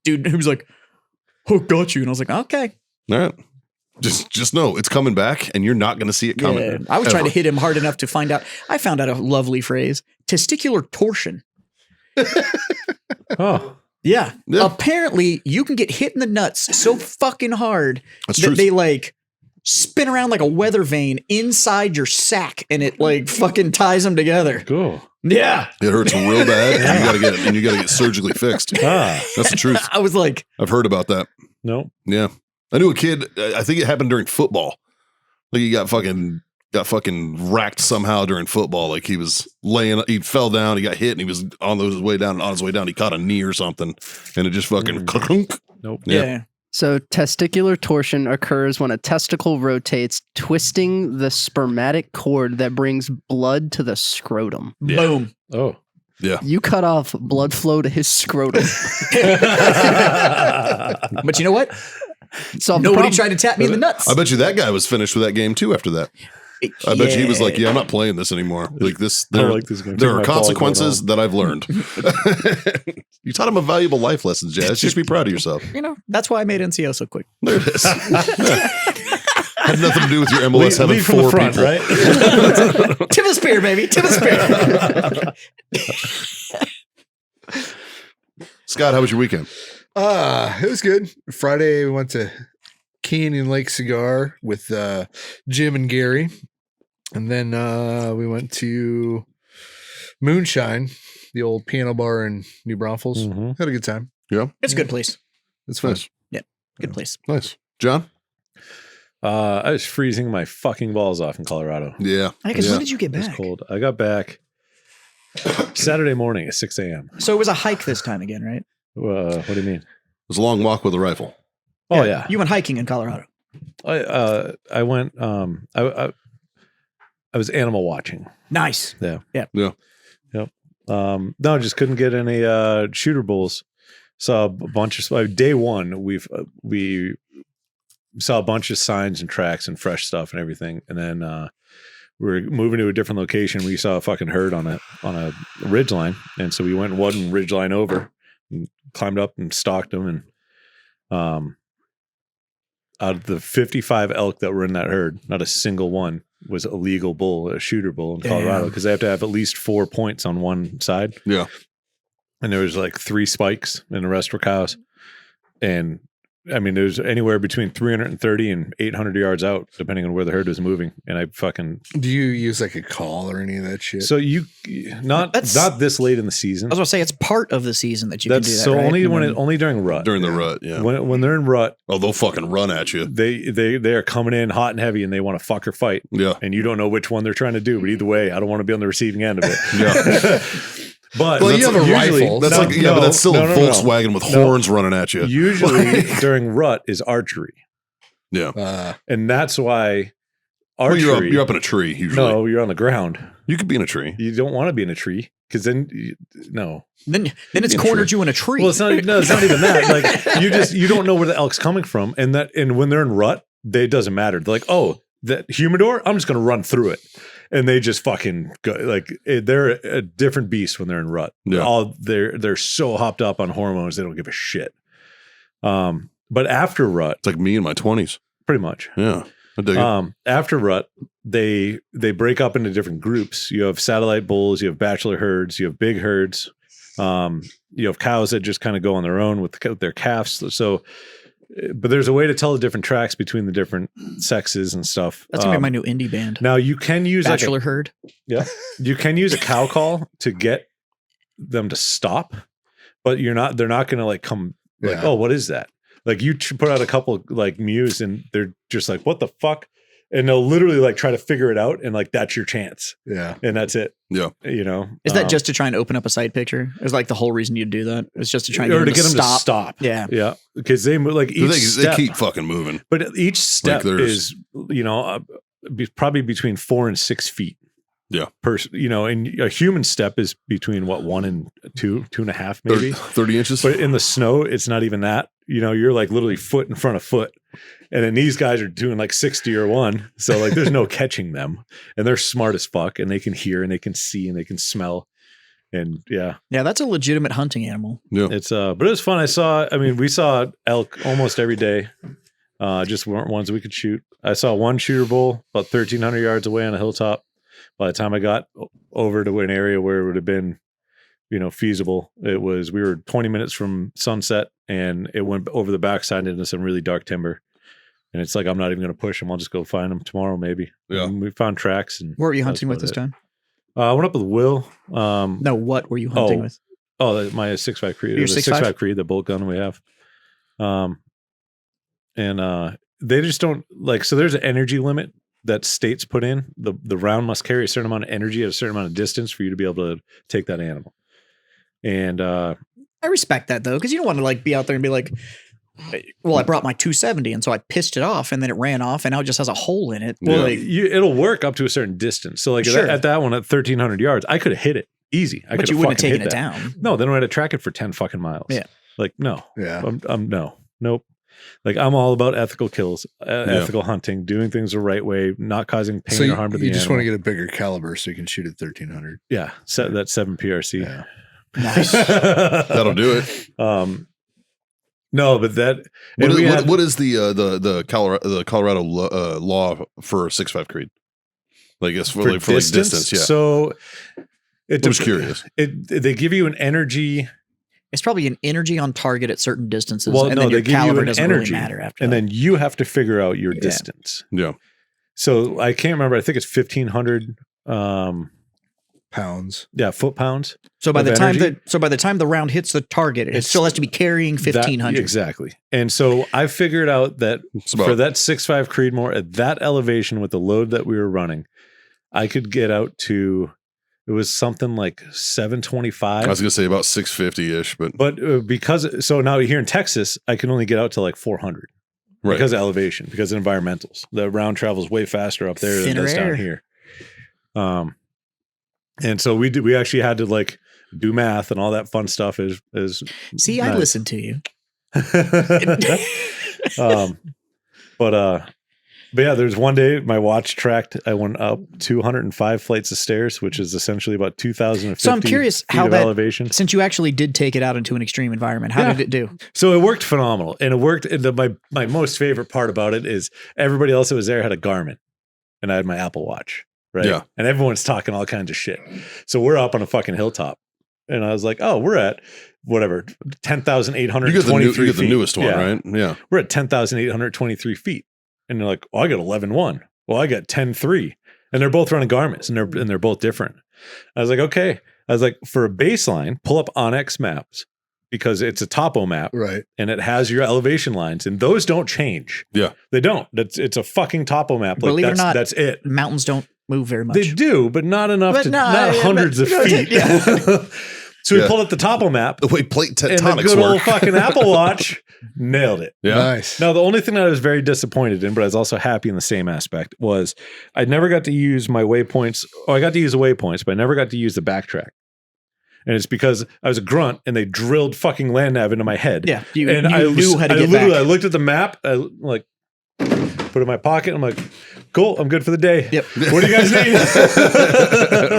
dude, he was like, "Oh, got you," and I was like, "Okay." All right. Just know it's coming back and you're not going to see it coming. Yeah. I was trying to Ever. hit him hard enough to find out. I found out a lovely phrase: testicular torsion. Oh, Yeah. Yeah. Apparently, you can get hit in the nuts so fucking hard That's that true. they like spin around like a weather vane inside your sack, and it like fucking ties them together. Cool. Yeah. It hurts real bad, and you gotta get surgically fixed. Ah, That's the truth. I was like, I've heard about that. no. Yeah, I knew a kid. I think it happened during football. Like he got fucking racked somehow during football. Like he was he fell down, he got hit, and he was on his way down. He caught a knee or something, and it just fucking. Nope. Yeah. yeah. So testicular torsion occurs when a testicle rotates, twisting the spermatic cord that brings blood to the scrotum. Yeah. Boom. Oh. You cut off blood flow to his scrotum. But you know what? Solve the Nobody problem. tried to tap me in the nuts. I bet you that guy was finished with that game too after that. I bet you he was like, "Yeah, I'm not playing this anymore." Like this, I there, don't like this game. there Take are my ball consequences going that I've learned. You taught him a valuable life lesson, Jazz. Just be proud of yourself. You know, that's why I made NCO so quick. There it is. Had nothing to do with your MLS having Lead from the 4 front, people. right? Tip of the spear, baby. Tip of the spear. Scott, how was your weekend? It was good. Friday we went to Canyon Lake Cigar with Jim and Gary. And then we went to Moonshine, the old piano bar in New Braunfels. Mhm. Had a good time. It's a good place. It's fun. Nice, Good place. nice. John? I was freezing my fucking balls off in Colorado. Yeah, Because yeah. when did you get It was back? cold. I got back Saturday morning at 6 a.m. So it was a hike this time again, right? What do you mean? It was a long walk with a rifle. Oh yeah. You went hiking in Colorado. I went. I was animal watching. Nice. Yeah. Yeah. Yeah. Yep. No, just couldn't get any shooter bulls. Saw a bunch of day one. We saw a bunch of signs and tracks and fresh stuff and everything, and then we were moving to a different location. We saw a fucking herd on a ridge line, and so we went one ridge line over, and climbed up and stalked them, and out of the 55 elk that were in that herd, not a single one was a legal bull, a shooter bull in Colorado, because they have to have at least 4 points on one side. Yeah. And there was like 3 spikes and the rest were cows. And I mean, there's anywhere between 330 and 800 yards out, depending on where the herd was moving. And I fucking, Do you use like a call or any of that shit? so you, not this late in the season. I was going to say it's part of the season that you can That's do that. so right? only And when then- only during rut. During the rut, yeah. When they're in rut, Oh, they'll fucking run at you. they are coming in hot and heavy and they want to fuck or fight. Yeah. And you don't know which one they're trying to do, but either way, I don't want to be on the receiving end of it. Yeah. But Well, you have a usually- rifle. That's No, like, yeah, but that's still no, a no, no. Volkswagen with No. horns running at you. Usually during rut is archery, Yeah. and that's why Well, archery. you're up in a tree usually. No, you're on the ground. You could be in a tree. You don't want to be in a tree because then no. Then it's In a cornered tree. you in a tree. Well, it's not even that. Like you don't know where the elk's coming from, and when they're in rut, it doesn't matter. They're like, oh, that humidor, I'm just gonna run through it, and they just fucking go. Like they're a different beast when they're in rut. Yeah. They're so hopped up on hormones they don't give a shit. But after rut, It's like me in my 20s. pretty much. Yeah. I dig it. After rut, they break up into different groups. You have satellite bulls, you have bachelor herds, you have big herds. You have cows that just kind of go on their own with their calves. So, but there's a way to tell the different tracks between the different sexes and stuff. That's going to be my new indie band. Now you can use Bachelor Herd. you can use a cow call to get them to stop, but they're not going to like come like, Yeah. oh, what is that? Like you put out a couple like mews and they're just like, what the fuck? And they'll literally like try to figure it out. And like, that's your chance. Yeah. And that's it. Yeah. You know, Is that just to try and open up a side picture? Is like the whole reason you do that? It's just to try and or to get get them them to to stop. stop? Yeah. Yeah. Because they move like each They step, keep fucking moving. but each step there's- is, you know, probably between 4 and 6 feet. Yeah. You know, and a human step is between 1 and 2.5 maybe. 30 inches. But in the snow, it's not even that. You know, you're like literally foot in front of foot. And then these guys are doing like 60 or 1. So like there's no catching them. And they're smart as fuck. And they can hear and they can see and they can smell. And yeah, Yeah, that's a legitimate hunting animal. it's but it was fun. We saw elk almost every day. Just weren't ones we could shoot. I saw one shooter bull about 1,300 yards away on a hilltop. By the time I got over to an area where it would have been, you know, feasible, we were 20 minutes from sunset and it went over the backside into some really dark timber. And it's like, I'm not even going to push them. I'll just go find them tomorrow, maybe. Yeah. And we found tracks. And What were you that's hunting with about this it. time? I went up with Will. No, what were you hunting Oh. with? My 6.5 Creed. Your The 6.5? 6.5 Creed, the bolt gun we have. And they just don't like, so there's an energy limit that states put in. The round must carry a certain amount of energy at a certain amount of distance for you to be able to take that animal. And I respect that though, because you don't want to like be out there and be like, well, I brought my 270 and so I pissed it off and then it ran off and now it just has a hole in it. Yeah. Like, it'll work up to a certain distance. So like Sure. at that one at 1,300 yards, I could have hit it easy. I but could you have wouldn't have fucking taken hit it that. down. No, then I had to track it for 10 fucking miles. Yeah. Like, no. Yeah. Nope. Like I'm all about ethical kills, ethical hunting, doing things the right way, not causing pain So or harm to the you just want to animal. get a bigger caliber so you can shoot at 1300. Yeah, set that 7 PRC. Yeah. Nice. That'll do it. No, but that What and is, we what, had- what is the Colorado law for 6.5 Creed? Like it's for distance. Yeah. So I was curious. They give you an energy, It's probably an energy on target at certain distances. Well, and no, then your they give you caliber an doesn't energy, really matter after and that. then you have to figure out your Yeah. distance. Yeah. So I can't remember. I think it's 1,500. Pounds. Foot pounds. So by of the time energy? by the time the round hits the target, it It's- still has to be carrying 1,500. Exactly. And so I figured out that It's about for that 6.5 Creedmoor at that elevation with the load that we were running, I could get out to, it was something like 725. I was gonna say about 650 ish, but But because, so now here in Texas, I can only get out to like 400 right. because of elevation, because of environmentals. The round travels way faster up there than it Thinner does down air. here. And so we actually had to like do math and all that fun stuff is See, I nice. listened to you. But yeah, there's one day my watch tracked. I went up 205 flights of stairs, which is essentially about 2,050 So I'm curious feet how of that- elevation. Since you actually did take it out into an extreme environment, how Yeah. did it do? So it worked phenomenal, and it worked. And my most favorite part about it is everybody else that was there had a Garmin, and I had my Apple Watch, right? Yeah. And everyone's talking all kinds of shit. So we're up on a fucking hilltop, and I was like, "Oh, we're at whatever 10,823 you get the feet. newest one, Yeah. right? Yeah. We're at 10,823 feet. And they're like, oh, I got 11.1. Well, I got 10.3. And they're both running Garmins and they're both different. I was like, okay. I was like, for a baseline, pull up Onyx maps because it's a topo map Right. and it has your elevation lines and those don't change. Yeah. They don't. It's a fucking topo map. Like Believe it or not, that's it. Mountains don't move very much. They do, but not enough But to, no, not yeah, hundreds but- of feet. yeah. So we Yeah. pulled up the topo map The way plate and the tectonics good old work. fucking Apple Watch nailed it. Yeah. Nice. Now, the only thing that I was very disappointed in, but I was also happy in the same aspect, was I never got to use my waypoints. Oh, I got to use the waypoints, but I never got to use the backtrack. And it's because I was a grunt and they drilled fucking land nav into my head. Yeah, you, And you I knew how to get literally, I back. looked at the map, I like put it in my pocket. I'm like, cool, I'm good for the day. Yep. What do you guys need?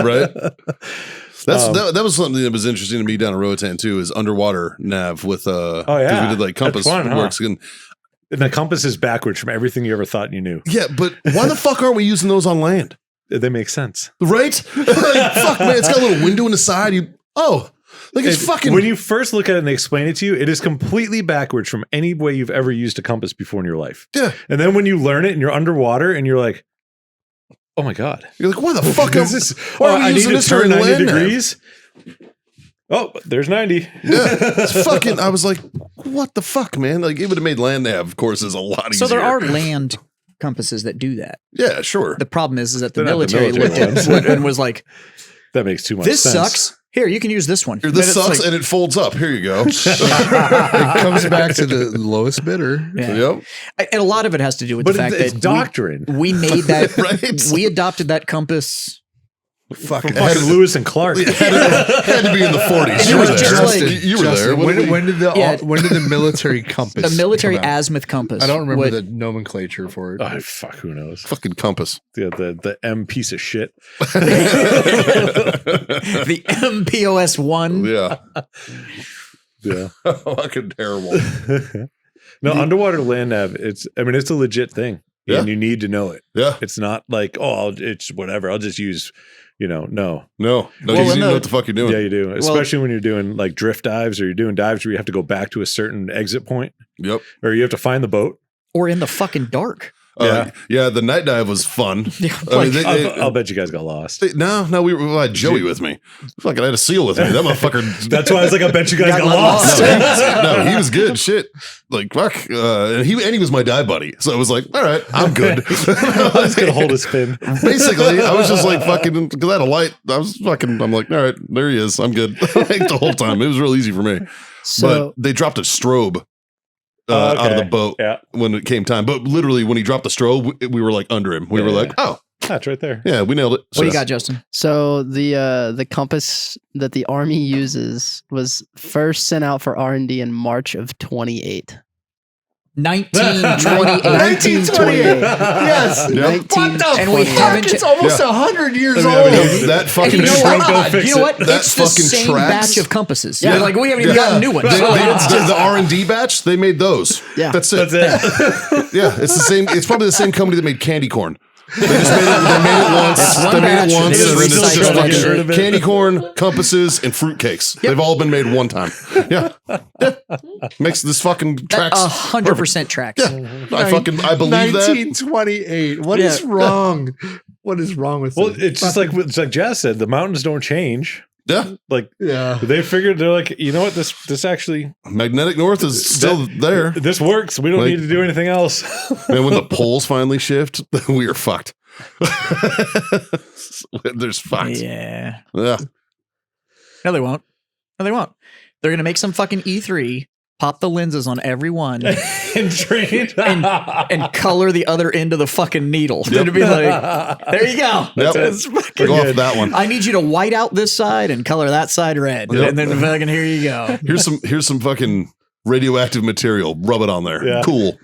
Right. That was something that was interesting to me down in Roatan too, is underwater nav with Oh, 'cause yeah. we did like compass That's fun, huh? works and And the compass is backwards from everything you ever thought you knew. yeah, but why the fuck aren't we using those on land? They make sense. Right? Like, fuck man, it's got a little window in the side. Like it's fucking When you first look at it and they explain it to you, it is completely backwards from any way you've ever used a compass before in your life. yeah. And then when you learn it and you're underwater and you're like, oh my God. You're like, why the fuck Is am- this, why are we I need using to this turn during 90 land nav? degrees. Oh, there's 90. Yeah, it's fucking. I was like, what the fuck, man? Like, it would have made land nav, of course, is a lot So easier. there are land compasses that do that. yeah, sure. The problem is that the They're not the military military looked at ones. and was like, That makes too much "This sense. sucks. Here, you can use this one." Here, Then this it's sucks, like- and it folds up. Here you go. It comes back to the lowest bidder. Yeah. Yep. And a lot of it has to do with But the fact it's that doctrine. we made that. Right. We adopted that compass. Fucking Fucking Lewis and Clark. It had to be in the 40s. And You it were was there. just like- You were there. Justin, What did we- when did Yeah. the military compass? The military come out? azimuth compass. I don't remember What- the nomenclature for it. Oh, fuck, who knows? Fucking compass. The M piece of shit. the MPOS one. Yeah. Yeah. Fucking terrible. No, underwater land nav, it's a legit thing. Yeah. And you need to know it. Yeah. It's not like, it's whatever. I'll just use, no. No. Well, you in need to know the- what the fuck you're doing. Yeah, you do. Especially when you're doing like drift dives or you're doing dives where you have to go back to a certain exit point Yep. or you have to find the boat. or in the fucking dark. Yeah, the night dive was fun. Yeah, I mean, I'll bet you guys got lost. no, we had Joey with me. Fucking, I had a seal with me. That motherfucker. That's why I was like, I bet you guys got lost. lost. No, he was good. Shit, like fuck. And he was my dive buddy, so I was like, all right, I'm good. I was gonna hold his fin. Basically, I was just like fucking because I had a light. I'm like, all right, there he is. I'm good. Like, the whole time, it was real easy for me. So But they dropped a strobe out of the boat when it came time. But literally, when he dropped the strobe, we were like under him. We were like, oh, That's right there. yeah, we nailed it. What do you got, Justin? So the compass that the Army uses was first sent out for R&D in March of 28. 1928. 1928. Yes. Yep. What the And we fuck? haven't- It's almost Yeah. 100 years Yeah, old. we- That And fucking you know Trump what? don't fix You know what? it. That It's the fucking same tracks. batch of compasses. Yeah. They're like, we haven't even Yeah. got a new one. They, So the R&D batch, they made those. Yeah. That's it. That's it. Yeah, it's the same. It's probably the same company that made candy corn. They just made it. They made it once. It's one They made batch, it once, they and then just it's just recycle that fucking shit. candy corn, compasses, and fruitcakes. They've all been made one time. Yeah, makes this fucking tracks. 100% tracks. I believe that. 1928. What is wrong? What is wrong with Well, it? it's just like Jazz said. The mountains don't change. Yeah, Like Yeah. they figured, they're like, you know what? This actually magnetic north is still there. this works. We don't Like- need to do anything else. And when the poles finally shift, we are fucked. There's fucked. Yeah. Yeah. No, they won't. No, they won't. They're going to make some fucking E3, pop the lenses on every one, and train and color the other end of the fucking needle. It'll be like, there you go. Yep. That's fucking Go off good. that one. I need you to white out this side and color that side red. Yep. And then fucking here you go. Here's some fucking radioactive material. Rub it on there. Yeah. Cool.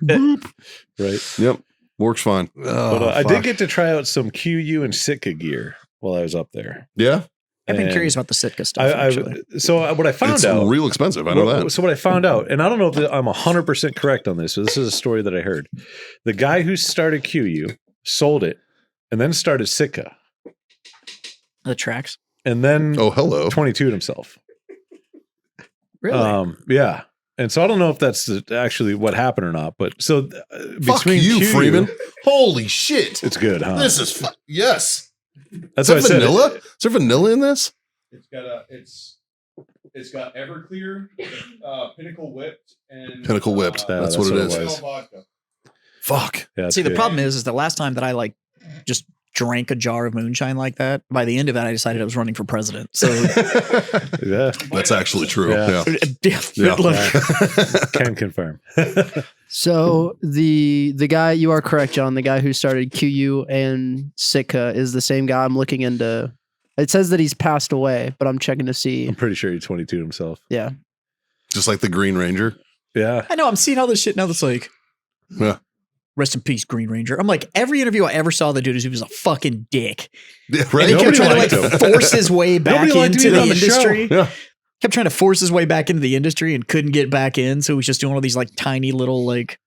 right. Yep. Works fine. But I did get to try out some QU and Sitka gear while I was up there. Yeah. I've been And curious about the Sitka stuff, actually. So what I found It's out, real expensive. I know that. So what I found out, and I don't know if I'm 100% correct on this. So this is a story that I heard. The guy who started QU sold it, and then started Sitka, The tracks. and then Oh, hello. 22'd himself. Really? Yeah. And so I don't know if that's actually what happened or not. But so Fuck between you, QU, Freeman. Holy shit. it's good, huh? This is yes. That's Is what I that said. vanilla? Is there vanilla in this? It's got Everclear, Pinnacle Whipped, and Pinnacle Whipped. Yeah, that's what it that's is. what it was. Vodka. Fuck. Yeah, it's See, the good. problem is the last time that I just drank a jar of moonshine like that, by the end of it, I decided I was running for president. So Yeah, That's actually true. Yeah. Yeah. Yeah. Look, can confirm. So the guy, you are correct, John. The guy who started QU and Sitka is the same guy I'm looking into. It says that he's passed away, but I'm checking to see. I'm pretty sure he 22'd himself. Yeah. Just like the Green Ranger. Yeah. I know, I'm seeing all this shit now that's like, Yeah. rest in peace, Green Ranger. I'm like, every interview I ever saw the dude, he was a fucking dick. Yeah, And right. he kept Nobody trying to liked like him. force his way back Nobody liked him into either the on the show. industry. Yeah. Kept trying to force his way back into the industry and couldn't get back in. So he was just doing all these like tiny little like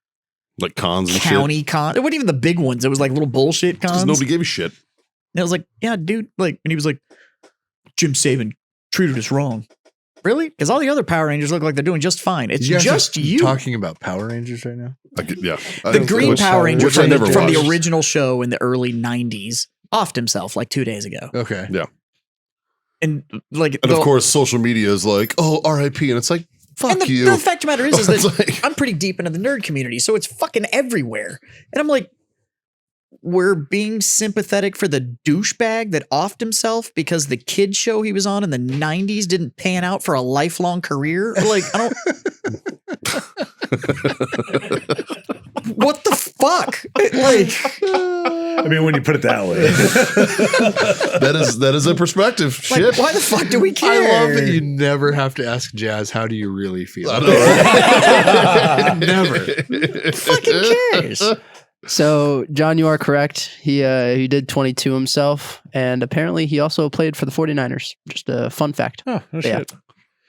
Like cons and county cons. It wasn't even the big ones. It was like little bullshit shit. Because cons. nobody gave a shit. And I was like, yeah, dude. Like, and he was like, Jim Saban treated us wrong. Really? Because all the other Power Rangers look like they're doing just fine. It's You guys just are you. talking about Power Rangers right now? Yeah. The Green Which- Power Ranger which I from, never from the watched. original show in the early 90s offed himself like 2 days ago. Okay. And like, And of course, social media is like, oh, RIP. And it's like, fuck and the, you. the fact of the matter is It's that like- I'm pretty deep into the nerd community, so it's fucking everywhere. And I'm like, we're being sympathetic for the douchebag that offed himself because the kid show he was on in the 90s didn't pan out for a lifelong career. Like, I don't. What the fuck? I mean, when you put it that way. that is a perspective. Like, Shit. why the fuck do we care? I love that you never have to ask Jazz, how do you really feel? I know, right? Never. fucking cares? So John, you are correct. He did 22 himself, and apparently he also played for the 49ers. Just a fun fact. Oh, no Yeah. shit.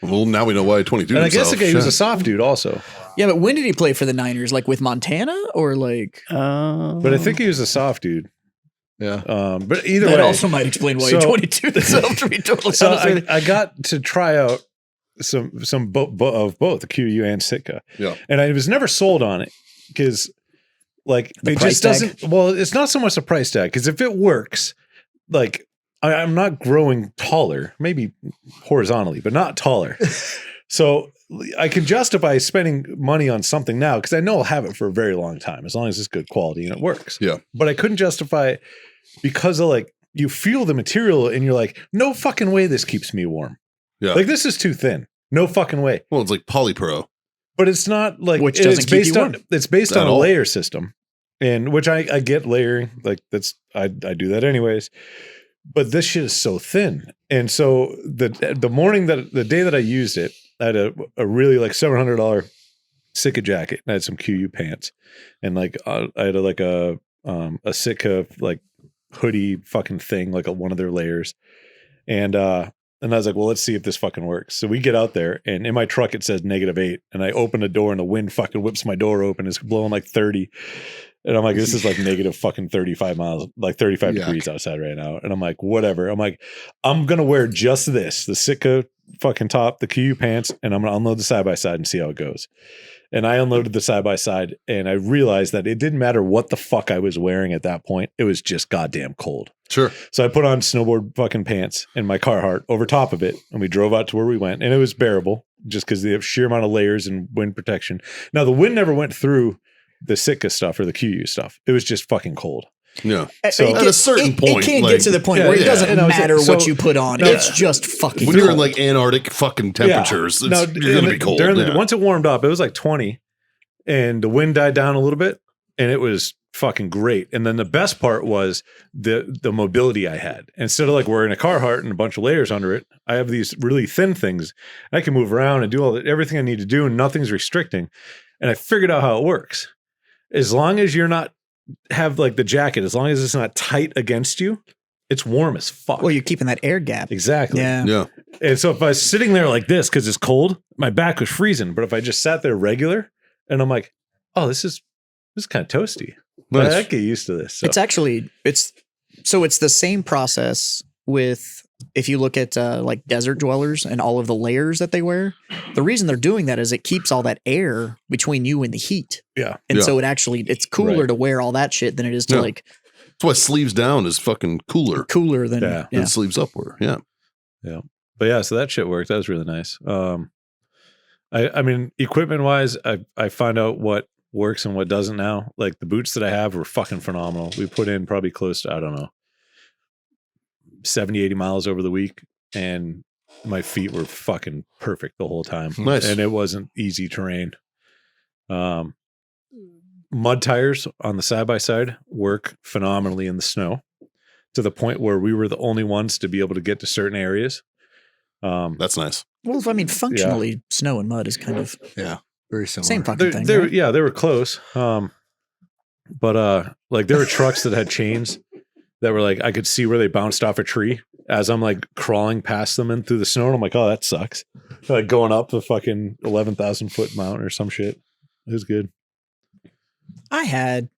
Well, now we know why 22 And I guess himself. he was a Shit. soft dude also. Yeah, but when did he play for the Niners? Like with Montana or like? But I think he was a soft dude. Yeah. But either That way. also might explain why So- you're 22 himself, to be totally So honest with you. I got to try out some of both the QU and Sitka. Yeah. And I was never sold on it because Like The it price just tag? doesn't. Well, it's not so much the price tag because if it works, like I'm not growing taller, maybe horizontally, but not taller. So I can justify spending money on something now because I know I'll have it for a very long time as long as it's good quality and it works. Yeah. But I couldn't justify it because of like you feel the material and you're like, no fucking way this keeps me warm. Yeah. Like this is too thin. No fucking way. Well, it's like Polypro. But it's not like Which it's doesn't keep based you on warm. it's based At on a all. layer system. And which I get layering. Like that's I do that anyways. But this shit is so thin. And so the day that I used it, I had a really like $700 Sitka jacket. And I had some QU pants. And like I had a Sitka like hoodie fucking thing, like one of their layers. And I was like, well, let's see if this fucking works. So we get out there and in my truck, it says -8. And I open the door and the wind fucking whips my door open. It's blowing like 30. And I'm like, this is like negative fucking 35 miles, like 35 Yuck. degrees outside right now. And I'm like, whatever. I'm like, I'm going to wear just this, the Sitka fucking top, the QU pants, and I'm going to unload the side-by-side and see how it goes. And I unloaded the side-by-side and I realized that it didn't matter what the fuck I was wearing at that point. It was just goddamn cold. Sure. So I put on snowboard fucking pants and my Carhartt over top of it, and we drove out to where we went, and it was bearable just because the sheer amount of layers and wind protection. Now the wind never went through the Sitka stuff or the QU stuff. It was just fucking cold. Yeah. So- It At a certain point, it can't like- get to the point Yeah, where it yeah. doesn't And I was like, matter what so- you put on. No, It's just fucking. When you're in cold. like Antarctic fucking temperatures, Now, you're going to be cold. Yeah. Once it warmed up, it was like 20, and the wind died down a little bit, and it was fucking great. And then the best part was the mobility I had. Instead of like wearing a Carhartt and a bunch of layers under it, I have these really thin things. I can move around and do everything I need to do, and nothing's restricting. And I figured out how it works. As long as you're not have like the jacket, as long as it's not tight against you, it's warm as fuck. Well, you're keeping that air gap. Exactly. Yeah. Yeah. And so if I was sitting there like this because it's cold, my back was freezing. But if I just sat there regular, and I'm like, oh, this is kind of toasty. Nice. I get used to this. So. It's actually it's the same process with if you look at like desert dwellers and all of the layers that they wear. The reason they're doing that is it keeps all that air between you and the heat. Yeah. And Yeah. so it's cooler Right. to wear all that shit than it is to Yeah. like That's why sleeves down is fucking cooler cooler than Yeah. than sleeves upward. Yeah. But yeah, so that shit worked. That was really nice. I mean, equipment wise, I find out what works and what doesn't now. Like the boots that I have were fucking phenomenal. We put in probably close to, I don't know, 70, 80 miles over the week, and my feet were fucking perfect the whole time. Nice. And it wasn't easy terrain. Mud tires on the side by side work phenomenally in the snow, to the point where we were the only ones to be able to get to certain areas. That's nice. well, I mean, functionally, snow and mud is kind of Very similar. same fucking thing. right? Yeah, they were close. But like there were trucks that had chains that were like I could see where they bounced off a tree as I'm like crawling past them and through the snow. And I'm like, oh, that sucks. Like going up the fucking 11,000 foot mountain or some shit. It was good. I had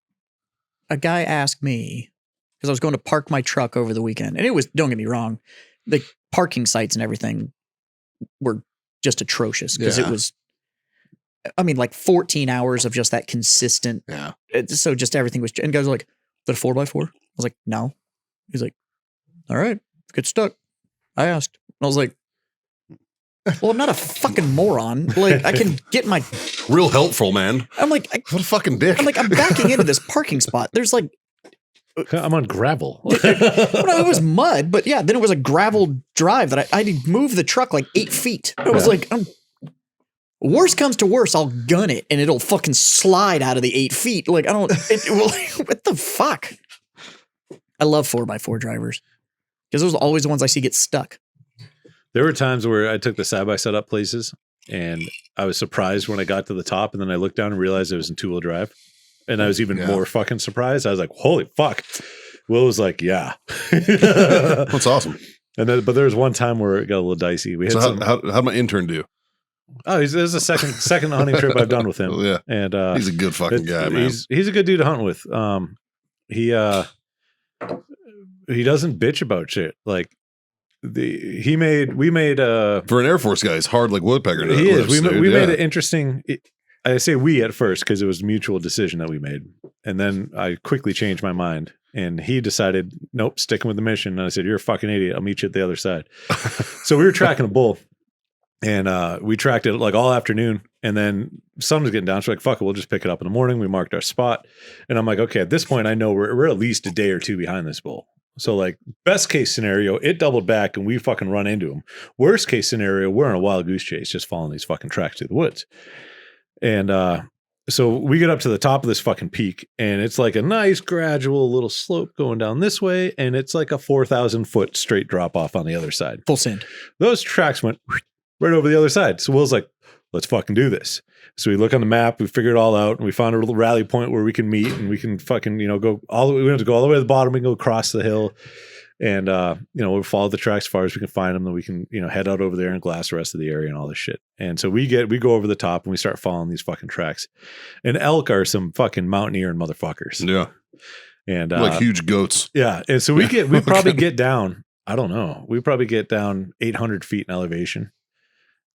a guy ask me because I was going to park my truck over the weekend, and it was, don't get me wrong, the parking sites and everything were just atrocious because Yeah. it was, I mean, like 14 hours of just that consistent. Yeah. So just everything was, and guys were like, "Is that a 4x4?" I was like, "No." He's like, "All right, get stuck." I asked, and I was like, "Well, I'm not a fucking moron. Like, I can get my." Real helpful, man. I'm like, What a fucking dick. I'm backing into this parking spot. There's like, I'm on gravel. well, no, it was mud, but yeah, then it was a gravel drive that I had to move the truck like 8 feet. I was like, worst comes to worst, I'll gun it and it'll fucking slide out of the 8 feet. Like, I don't, what the fuck? I love 4x4 drivers because those are always the ones I see get stuck. There were times where I took the side by side up places, and I was surprised when I got to the top, and then I looked down and realized it was in 2-wheel drive. And I was even Yeah. more fucking surprised. I was like, holy fuck. Will was like, yeah. That's awesome. And then, but there was one time where it got a little dicey. We had So some. how'd my intern do? Oh, this is the second hunting trip I've done with him. Yeah. And He's a good fucking guy, man. He's a good dude to hunt with. He doesn't bitch about shit. Like we made For an Air Force guy, he's hard like woodpecker. he is. lips, We dude. made Yeah. it interesting. I say we at first because it was a mutual decision that we made. And then I quickly changed my mind. And he decided, nope, sticking with the mission. And I said, you're a fucking idiot. I'll meet you at the other side. So we were tracking a bull. And we tracked it like all afternoon. And then sun was getting down. So we're like, fuck it, we'll just pick it up in the morning. We marked our spot. And I'm like, okay, at this point, I know we're at least a day or two behind this bull. So like best case scenario, it doubled back and we fucking run into him. Worst case scenario, we're on a wild goose chase, just following these fucking tracks through the woods. And so we get up to the top of this fucking peak and it's like a nice gradual little slope going down this way. And it's like a 4,000 foot straight drop off on the other side. Full send. Those tracks went right over the other side. So Will's like, let's fucking do this. So we look on the map, we figured it all out, and we found a little rally point where we can meet and we can fucking, go all the way. We have to go all the way to the bottom. We can go across the hill and, we'll follow the tracks as far as we can find them. Then we can, head out over there and glass the rest of the area and all this shit. And so we go over the top and we start following these fucking tracks. And elk are some fucking mountaineering motherfuckers. Yeah. And like huge goats. Yeah. And so we probably get down, I don't know. We probably get down 800 feet in elevation.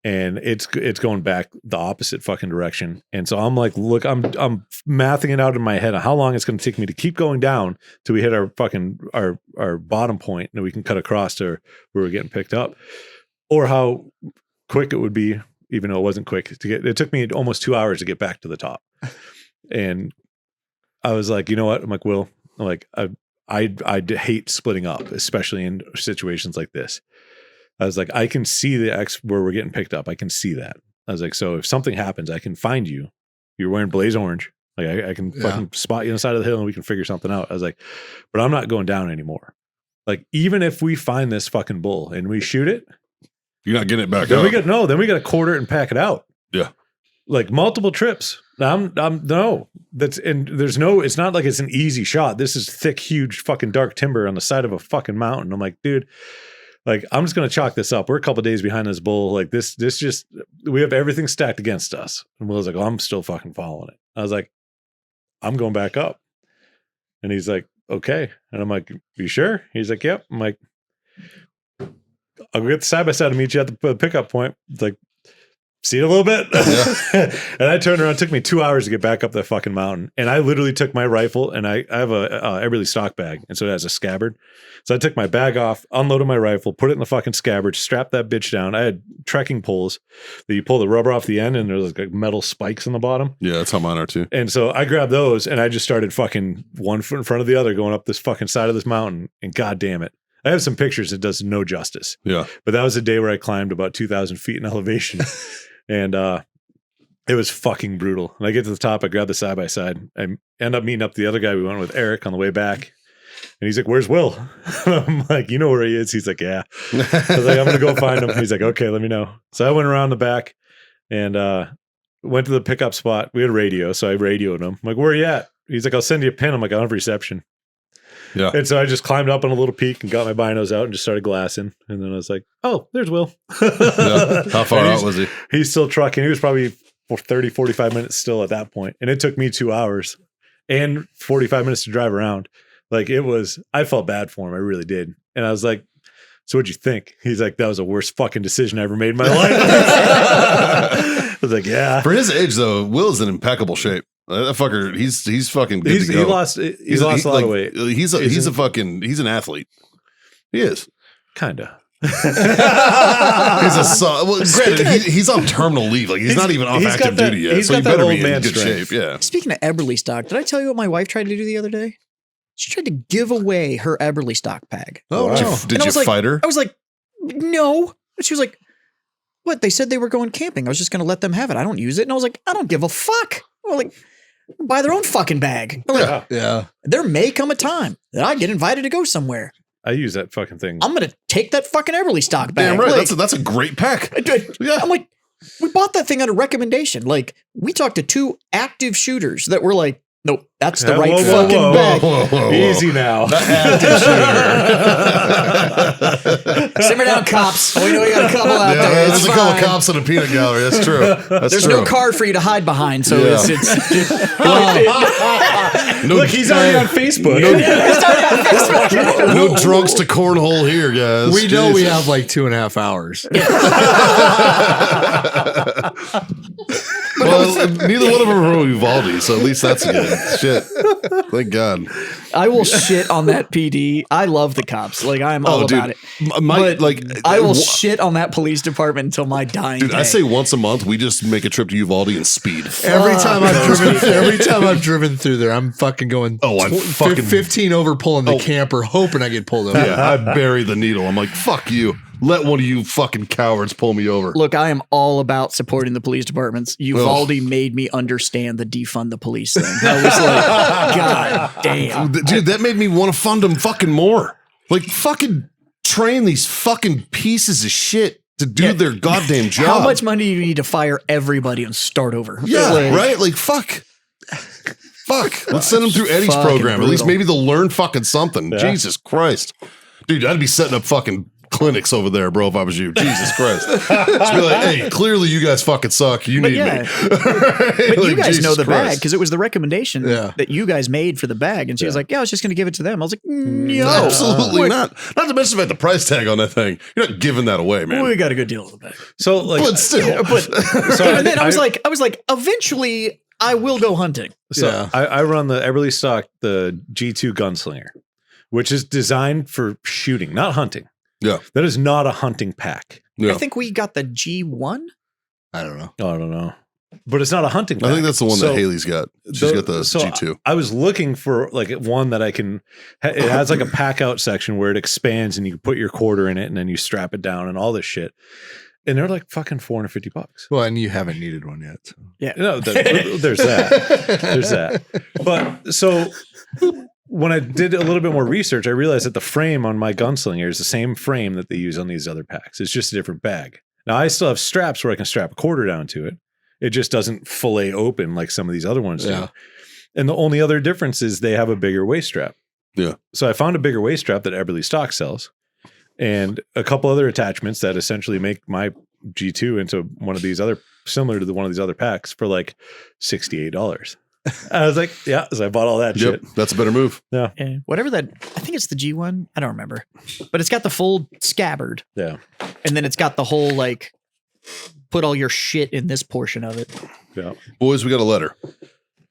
And it's going back the opposite fucking direction. And so I'm like, look, I'm mathing it out in my head on how long it's going to take me to keep going down till we hit our fucking our bottom point and we can cut across to where we're getting picked up, or how quick it would be, even though it wasn't quick to get. It took me almost 2 hours to get back to the top. And I was like, you know what? I'm like, Will, I'm like, I hate splitting up, especially in situations like this. I was like, I can see the X where we're getting picked up. I can see that. I was like, so if something happens, I can find you. You're wearing blaze orange. Like I can fucking spot you on the side of the hill and we can figure something out. I was like, but I'm not going down anymore. Like, even if we find this fucking bull and we shoot it, you're not getting it back then up. Then we got to quarter it and pack it out. Yeah. Like multiple trips. No, it's not like it's an easy shot. This is thick, huge fucking dark timber on the side of a fucking mountain. I'm like, dude, like, I'm just going to chalk this up. We're a couple days behind this bull. Like this just, we have everything stacked against us. And Will's like, oh, I'm still fucking following it. I was like, I'm going back up. And he's like, okay. And I'm like, you sure? He's like, yep. I'm like, I'll get the side by side to meet you at the pickup point. It's like, see it a little bit. Yeah. And I turned around. It took me 2 hours to get back up that fucking mountain. And I literally took my rifle and I have a Eberly stock bag. And so it has a scabbard. So I took my bag off, unloaded my rifle, put it in the fucking scabbard, strapped that bitch down. I had trekking poles that you pull the rubber off the end and there's like metal spikes on the bottom. Yeah, that's how mine are too. And so I grabbed those and I just started fucking one foot in front of the other going up this fucking side of this mountain. And god damn it. I have some pictures. It does no justice. Yeah. But that was a day where I climbed about 2,000 feet in elevation. And it was fucking brutal. And I get to the top, I grab the side by side. I end up meeting up the other guy. We went with Eric on the way back. And he's like, where's Will? I'm like, you know where he is? He's like, yeah. I was like, I'm going to go find him. He's like, okay, let me know. So I went around the back and went to the pickup spot. We had radio. So I radioed him. I'm like, where are you at? He's like, I'll send you a pin. I'm like, I don't have reception. Yeah. And so I just climbed up on a little peak and got my binos out and just started glassing. And then I was like, oh, there's Will. Yeah. How far out was he? He's still trucking. He was probably 30, 45 minutes still at that point. And it took me 2 hours and 45 minutes to drive around. Like I felt bad for him. I really did. And I was like, so what'd you think? He's like, that was the worst fucking decision I ever made in my life. I was like, yeah. For his age though, Will's in impeccable shape. That fucker, he's fucking good to go. He lost a lot of weight. He's an athlete. He is. Kinda. Granted, he's on terminal leave. Like he's not even off active duty yet. So you better be in good shape. Yeah. Speaking of Eberly stock, did I tell you what my wife tried to do the other day? She tried to give away her Eberly stock bag. Oh, wow. Did you fight her? I was like, no. And she was like, what? They said they were going camping. I was just going to let them have it. I don't use it. And I was like, I don't give a fuck. Well, like, buy their own fucking bag. Like, yeah. There may come a time that I get invited to go somewhere. I use that fucking thing. I'm going to take that fucking Eberly stock bag. Damn right. Like, That's a great pack. Yeah. I'm like, we bought that thing on a recommendation. Like, we talked to 2 active shooters that were like, nope, that's the right fucking bag. Whoa. Easy now. Simmer down, cops. We know we got a couple out there. There's a couple cops in a peanut gallery. That's true. There's no card for you to hide behind, so it's Look, he's already on Facebook. No drunks to cornhole here, guys. We know we have like 2.5 hours. Well, Neither one of them are Uvalde, so at least that's good. Shit. Thank God. I will shit on that PD. I love the cops. Like I'm all about it. My, But I will shit on that police department until my dying Dude, day. I say once a month we just make a trip to Uvalde and speed. Every time I've driven through there, I'm fucking going. Oh, I'm fucking 15 over, pulling the camper, hoping I get pulled over. Yeah, I bury the needle. I'm like, fuck you. Let one of you fucking cowards pull me over. Look, I am all about supporting the police departments. Uvalde made me understand the defund the police thing. I was like, God damn. Dude, that made me want to fund them fucking more. Like, fucking train these fucking pieces of shit to do their goddamn job. How much money do you need to fire everybody and start over? Yeah, Like, right? Like, fuck. Let's send them through Eddie's Fucking program. At least brutal. maybe they'll learn fucking something. Yeah. Jesus Christ. Dude, I'd be setting up fucking clinics over there, bro, if I was you. Jesus Christ. Just be like, hey, clearly you guys fucking suck. You But need yeah. me. But you guys know the bag Christ. because it was the recommendation Yeah. that you guys made for the bag. And she was like, yeah, I was just going to give it to them. I was like, no. Absolutely not. Not to mention about the price tag on that thing. You're not giving that away, man. We got a good deal of the bag. So like, But still. And then I was like, eventually I will go hunting. So Yeah. I run the Everly Stock, the G2 Gunslinger, which is designed for shooting, not hunting. Yeah. That is not a hunting pack. Yeah. I think we got the G1. I don't know. I don't know. But it's not a hunting pack. I think that's the one So that Haley's got. She's got the G2. I was looking for like one that I can, it has like a pack out section where it expands and you can put your quarter in it and then you strap it down and all this shit. And they're like fucking $450. Well, and you haven't needed one yet. So. Yeah. No, there's that. There's that. But so when I did a little bit more research, I realized that the frame on my Gunslinger is the same frame that they use on these other packs. It's just a different bag. Now I still have straps where I can strap a quarter down to it. It just doesn't fillet open like some of these other ones Yeah. do. And the only other difference is they have a bigger waist strap. Yeah. So I found a bigger waist strap that Everly Stock sells and a couple other attachments that essentially make my G2 into one of these other, similar to one of these other packs for like $68. I was like, yeah, so I bought all that Yep. shit. That's a better move. Yeah. Whatever that, I think it's the G1. I don't remember. But it's got the full scabbard. Yeah. And then it's got the whole like, put all your shit in this portion of it. Yeah. Boys, we got a letter.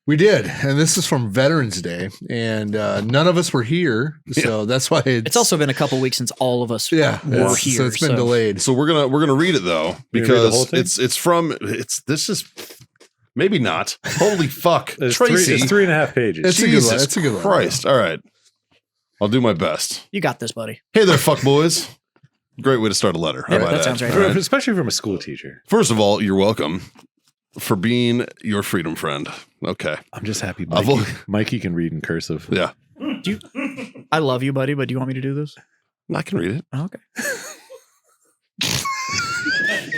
We did, and this is from Veterans Day, and none of us were here, so that's why It's also been a couple weeks since all of us yeah, were it's- here. so it's been delayed. So we're gonna read it though, You gonna read the whole because thing? this is maybe not. Holy fuck. It's Tracy. 3.5 pages. It's a good Jesus one. It's a good one. Christ. All right. I'll do my best. You got this, buddy. Hey there, fuck boys. Great way to start a letter. How Yeah, about that sounds right. All right. Especially from a school teacher. First of all, you're welcome for being your freedom friend. Okay. I'm just happy I've Mikey, al- Mikey can read in cursive. Yeah. I love you, buddy, but do you want me to do this? I can read it. Oh, okay.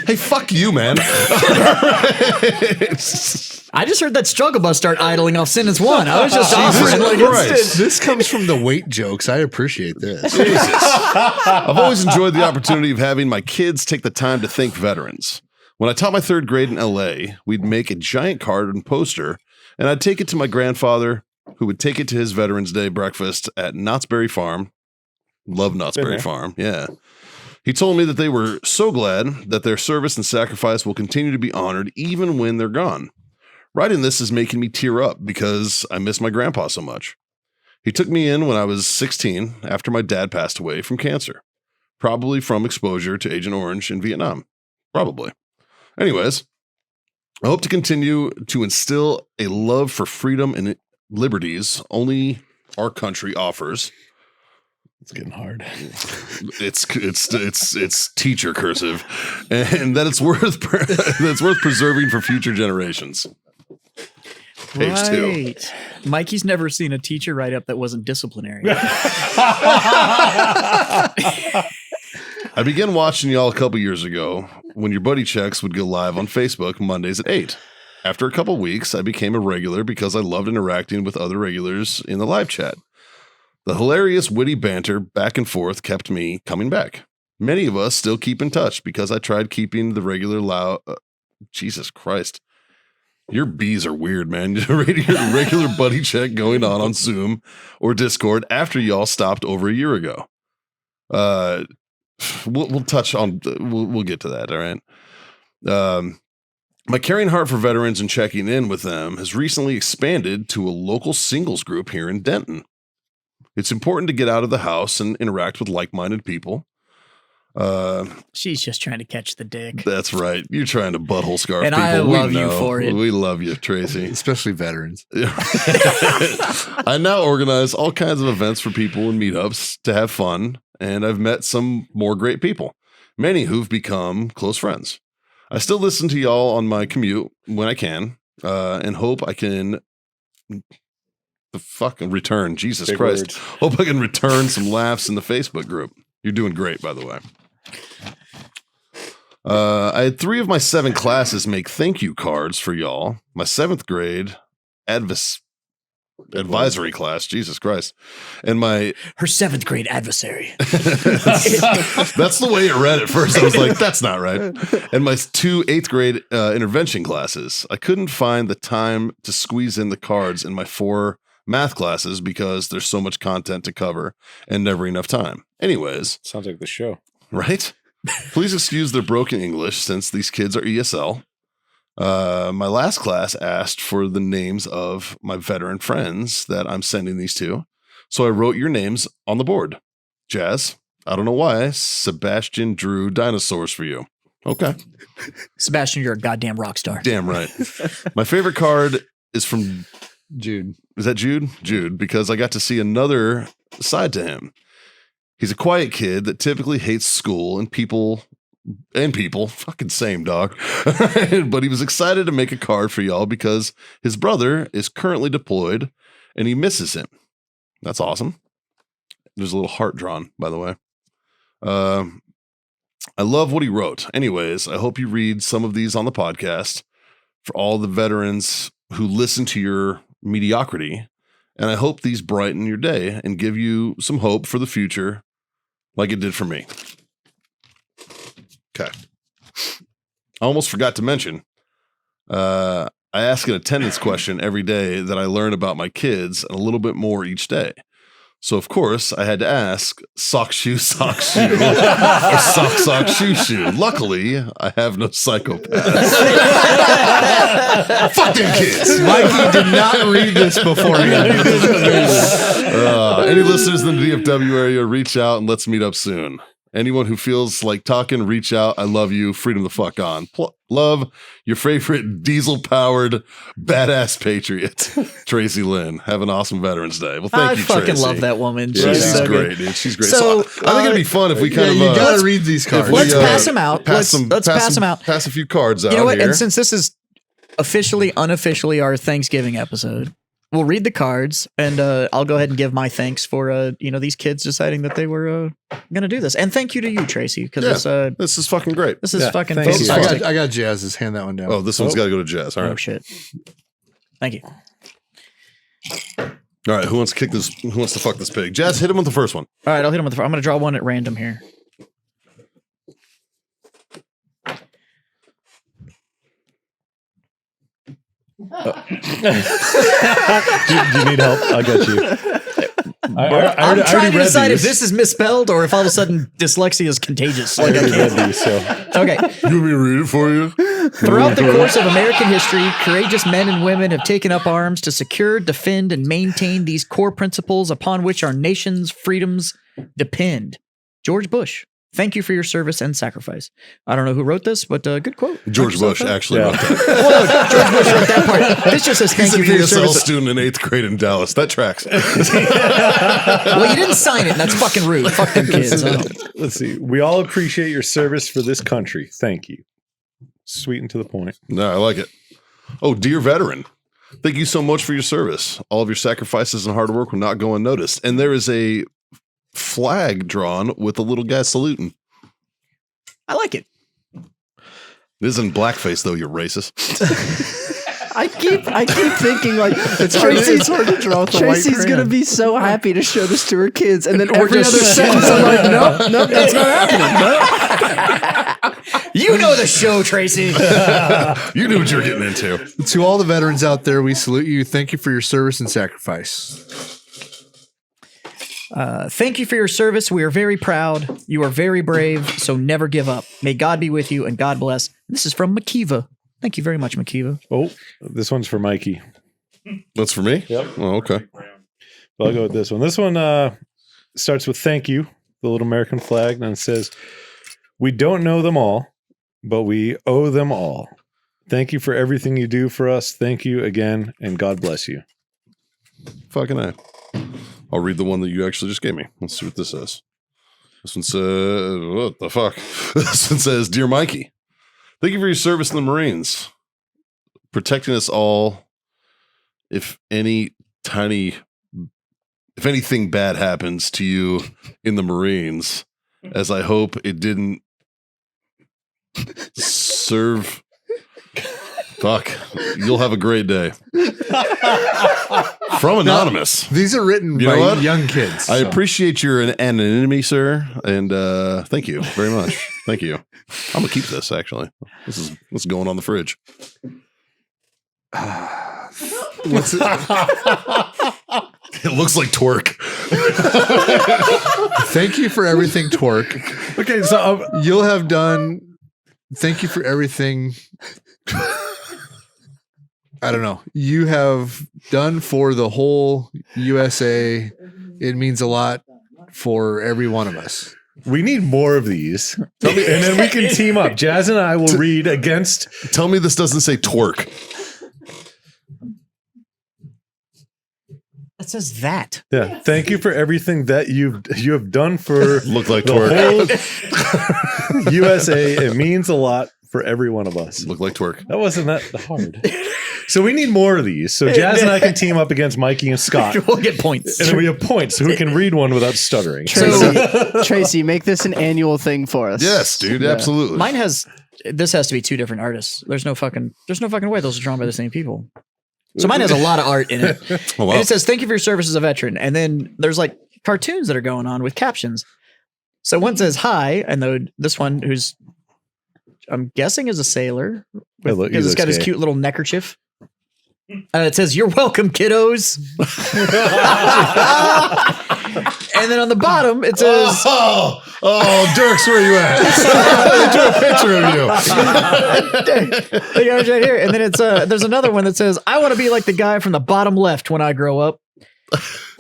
Hey, fuck you, man. I just heard that struggle bus start idling off sentence one. I was just Jesus offering. Like, Christ. This comes from the weight jokes. I appreciate this. I've always enjoyed the opportunity of having my kids take the time to thank veterans. When I taught my third grade in LA, we'd make a giant card and poster, and I'd take it to my grandfather, who would take it to his Veterans Day breakfast at Knott's Berry Farm. Love Knott's Been Berry there. Farm. Yeah. He told me that they were so glad that their service and sacrifice will continue to be honored even when they're gone. Writing this is making me tear up because I miss my grandpa so much. He took me in when I was 16 after my dad passed away from cancer, probably from exposure to Agent Orange in Vietnam. Probably. Anyways, I hope to continue to instill a love for freedom and liberties only our country offers. It's getting hard. It's teacher cursive, and that it's worth that's worth preserving for future generations. Page 2. right. Mikey's never seen a teacher write up that wasn't disciplinary. I began watching y'all a couple years ago when your buddy checks would go live on Facebook Mondays at 8. After a couple weeks, I became a regular because I loved interacting with other regulars in the live chat. The hilarious, witty banter back and forth kept me coming back. Many of us still keep in touch because I tried keeping the regular Jesus Christ. Your B's are weird, man. Regular buddy check going on Zoom or Discord after y'all stopped over a year ago. We'll touch on, we'll get to that. All right. My caring heart for veterans and checking in with them has recently expanded to a local singles group here in Denton. It's important to get out of the house and interact with like-minded people. She's just trying to catch the dick. That's right. You're trying to butthole scarf And people. I We love you know. for it. We love you, Tracy. Especially veterans. I now organize all kinds of events for people and meetups to have fun, and I've met some more great people, many who've become close friends. I still listen to y'all on my commute when I can, and hope I can return. Jesus Big Christ. words. Hope I can return some laughs in the Facebook group. You're doing great, by the way. I had 3 of my 7 classes make thank you cards for y'all. My 7th grade advisory class, Jesus Christ, and my Her 7th grade adversary. that's the way it read at first. I was like, that's not right. And my 2 8th grade intervention classes. I couldn't find the time to squeeze in the cards in my 4 math classes because there's so much content to cover and never enough time. Anyways, Sounds like the show. right? Please excuse their broken English since these kids are ESL. My last class asked for the names of my veteran friends that I'm sending these to. So I wrote your names on the board. Jazz, I don't know why. Sebastian drew dinosaurs for you. Okay. Sebastian, you're a goddamn rock star. Damn right. My favorite card is from Jude. Is that Jude? Jude, because I got to see another side to him. He's a quiet kid that typically hates school and people. Fucking same, dog. But he was excited to make a card for y'all because his brother is currently deployed and he misses him. That's awesome. There's a little heart drawn, by the way. I love what he wrote. Anyways, I hope you read some of these on the podcast for all the veterans who listen to your mediocrity. And I hope these brighten your day and give you some hope for the future like it did for me. Okay. I almost forgot to mention, I ask an attendance question every day that I learn about my kids and a little bit more each day. So, of course, I had to ask sock, shoe, or sock, shoe, shoe. Luckily, I have no psychopaths. Fuck them kids. Mikey did not read this beforehand. Any listeners in the DFW area, reach out and let's meet up soon. Anyone who feels like talking, reach out. I love you. Freedom the fuck on. Love, your favorite diesel-powered badass patriot, Tracy Lynn. Have an awesome Veterans Day. Well, thank you, Tracy. I fucking love that woman. Yeah, she's so great, good. dude. She's great. So, So, I think it'd be fun if we kind You of gotta read these cards. Let's pass them out. Let's pass them out. Pass a few cards out You know what? here. And since this is officially, unofficially our Thanksgiving episode, we'll read the cards, and I'll go ahead and give my thanks for these kids deciding that they were going to do this. And thank you to you, Tracy, because This is fucking great. this is Yeah, fucking thank you. fantastic. I got Jazz's. Hand that one down. Oh, this one's got to go to Jazz. All Oh right. shit! Thank you. All right. Who wants to kick this? Who wants to fuck this pig? Jazz, hit him with the first one. All right, I'll hit him with the. I'm going to draw one at random here. Do you need help? I'll get you. I'm trying to read decide if these. this is misspelled or if all of a sudden dyslexia is contagious. I Like I already can't. read these, so Okay. You want me to read it for you? Throughout the course of American history, courageous men and women have taken up arms to secure, defend, and maintain these core principles upon which our nation's freedoms depend. George Bush. Thank you for your service and sacrifice. I don't know who wrote this, but good quote. George Bush actually wrote that. Well, no, George Bush wrote that part. This just says He's thank an you for your ESL service. student in 8th grade in Dallas. That tracks. Well, you didn't sign it, and that's fucking rude. Fuck them kids. let's see. We all appreciate your service for this country. Thank you. Sweet and to the point. No, I like it. Oh, dear veteran, thank you so much for your service. All of your sacrifices and hard work will not go unnoticed. And there is a flag drawn with a little guy saluting. I like it. This isn't blackface though, you racist. I keep thinking like It's hard to draw with the white Tracy's crayon. gonna be so happy to show this to her kids, and then We're every just- other sentence I'm like, nope, that's not happening. You know the show, Tracy. You knew what you were getting into. To all the veterans out there, we salute you. Thank you for your service and sacrifice. Thank you for your service. We are very proud. You are very brave, so never give up. May God be with you and God bless. This is from Makiva. Thank you very much, Makiva. Oh, this one's for Mikey. That's for me. Yep. Oh, okay. I'll go with this one. This one starts with thank you, the little American flag, and it says, "We don't know them all, but we owe them all. Thank you for everything you do for us. Thank you again, and God bless you." Fucking A. I'll read the one that you actually just gave me. Let's see what this says. This one says, what the fuck? This one says, "Dear Mikey, thank you for your service in the Marines, protecting us all. If anything bad happens to you in the Marines, as I hope it didn't serve. Fuck. You'll have a great day." From Anonymous. These are written You know by what? young kids. I so. appreciate your anonymity, sir, and thank you very much. Thank you. I'm gonna keep this. Actually, this is going on the fridge. What's it? It looks like twerk. Thank you for everything, Twerk. Okay, so You'll have done. Thank you for everything. I don't know. You have done for the whole USA. It means a lot for every one of us. we need more of these, and then we can team up. Jazz and I will read against. Tell me this doesn't say twerk. It says that. Yeah, thank you for everything that you have done for Look like the twerk. whole USA. It means a lot for every one of us. Look like twerk. That wasn't that hard. So we need more of these. So Jazz and I can team up against Mikey and Scott. We'll get points. And then we have points, so who can read one without stuttering. Tracy, make this an annual thing for us. Yes, dude. Yeah. Absolutely. Mine has. This has to be 2 different artists. There's no fucking way those are drawn by the same people. So mine has a lot of art in it. Oh, wow. And it says, "Thank you for your service as a veteran." And then there's like cartoons that are going on with captions. So one says, "Hi," and this one, who's I'm guessing is a sailor, He because it's got his looks cute little neckerchief. And it says, "You're welcome, kiddos." And then on the bottom it says, Oh, Dirks, where you at? I drew a picture of you. the guy's right here. And then it's there's another one that says, "I want to be like the guy from the bottom left when I grow up."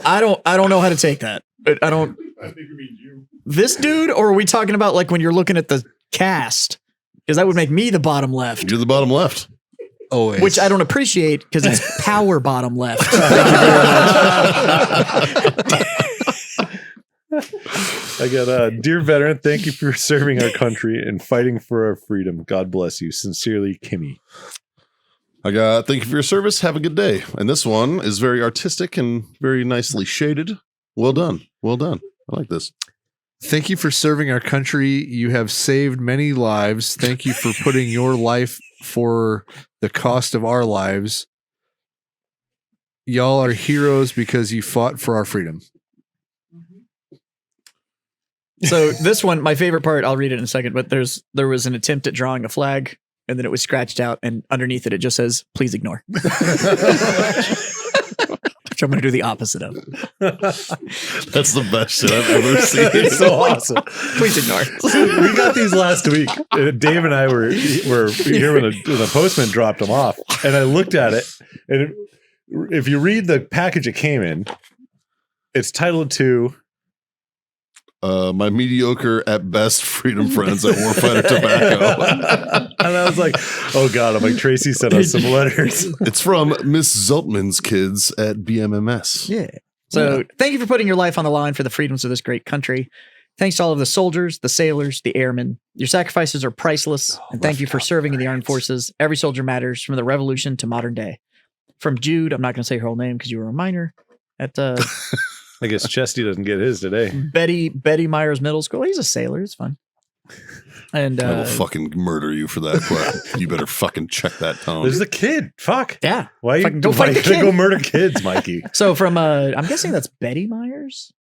I don't know how to take that. I don't. I think it means you. This dude, or are we talking about like when you're looking at the cast? Because that would make me the bottom left, You're the bottom left. Always. which I don't appreciate because it's power bottom left. I got dear veteran, thank you for serving our country and fighting for our freedom. God bless you. Sincerely, Kimmy. I got thank you for your service. Have a good day. And this one is very artistic and very nicely shaded. Well done. Well done. I like this. Thank you for serving our country. You have saved many lives. Thank you for putting your life for the cost of our lives. Y'all are heroes because you fought for our freedom. So this one, my favorite part, I'll read it in a second, but there was an attempt at drawing a flag and then it was scratched out and underneath it just says, "Please ignore." Which I'm going to do the opposite of. That's the best shit I've ever seen. It's so awesome. Please ignore. We got these last week. Dave and I were here when the postman dropped them off, and I looked at it. And if you read the package it came in, it's titled to My mediocre at best freedom friends at Warfighter Tobacco. and I was like, "Oh God!" I'm like, Tracy sent us some letters. It's from Miss Zeltman's kids at BMMS. Yeah. So thank you for putting your life on the line for the freedoms of this great country. Thanks to all of the soldiers, the sailors, the airmen. Your sacrifices are priceless. And thank you for serving in the armed forces. Every soldier matters from the revolution to modern day. From Jude, I'm not going to say her whole name because you were a minor at I guess Chesty doesn't get his today. Betty Myers Middle School. He's a sailor. It's fun. And I will fucking murder you for that. But you better fucking check that tone. There's the kid. Fuck. yeah. Why you Fucking go why fight you the gonna kid. go murder kids, Mikey? So from I'm guessing that's Betty Myers.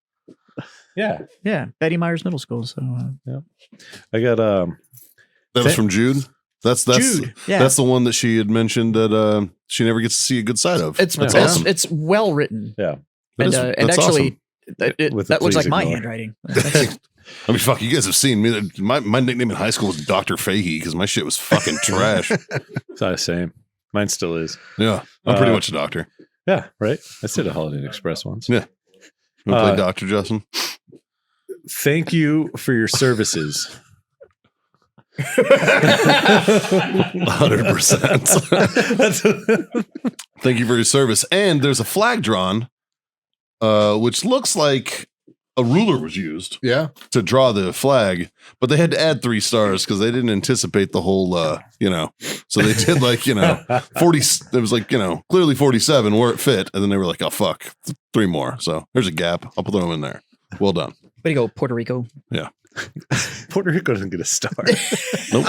Yeah. Yeah, Betty Myers Middle School. So I got That was from Jude. That's Jude. Yeah. that's the one that she had mentioned that she never gets to see a good side of. it's That's Yeah. awesome. it's well written. Yeah. That And is- and that's actually awesome. that With the looks like please my ignore. handwriting. I mean, fuck, you guys have seen me. My nickname in high school was Dr. Fahey because my shit was fucking trash. It's not the same. Mine still is. Yeah, I'm pretty much a doctor. Yeah, right. I stayed at Holiday Inn Express once. Yeah. You want to play Dr. Justin? Thank you for your services. 100%. Thank you for your service. And there's a flag drawn, which looks like a ruler was used Yeah. to draw the flag, but they had to add 3 stars because they didn't anticipate the whole, so they did 40, it was clearly 47 where it fit. And then they were like, oh, fuck, 3 more. So there's a gap. I'll put them in there. Well done. Way to go, Puerto Rico. Yeah. Puerto Rico doesn't get a star. Nope.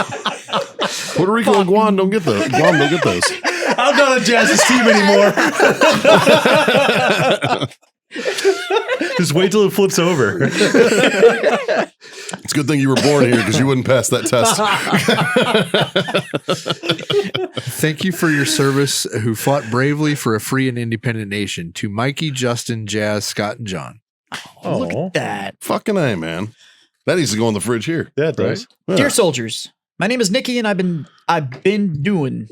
Puerto Rico and Guam don't get those. I'm not a Jazz's team anymore. Just wait till it flips over. It's a good thing you were born here because you wouldn't pass that test. Thank you for your service, who fought bravely for a free and independent nation. To Mikey, Justin, Jazz, Scott, and John. Look at that. Fucking A, man. That needs to go in the fridge here. Yeah, it does. Yeah. Dear soldiers, my name is Nikki, and I've been doing.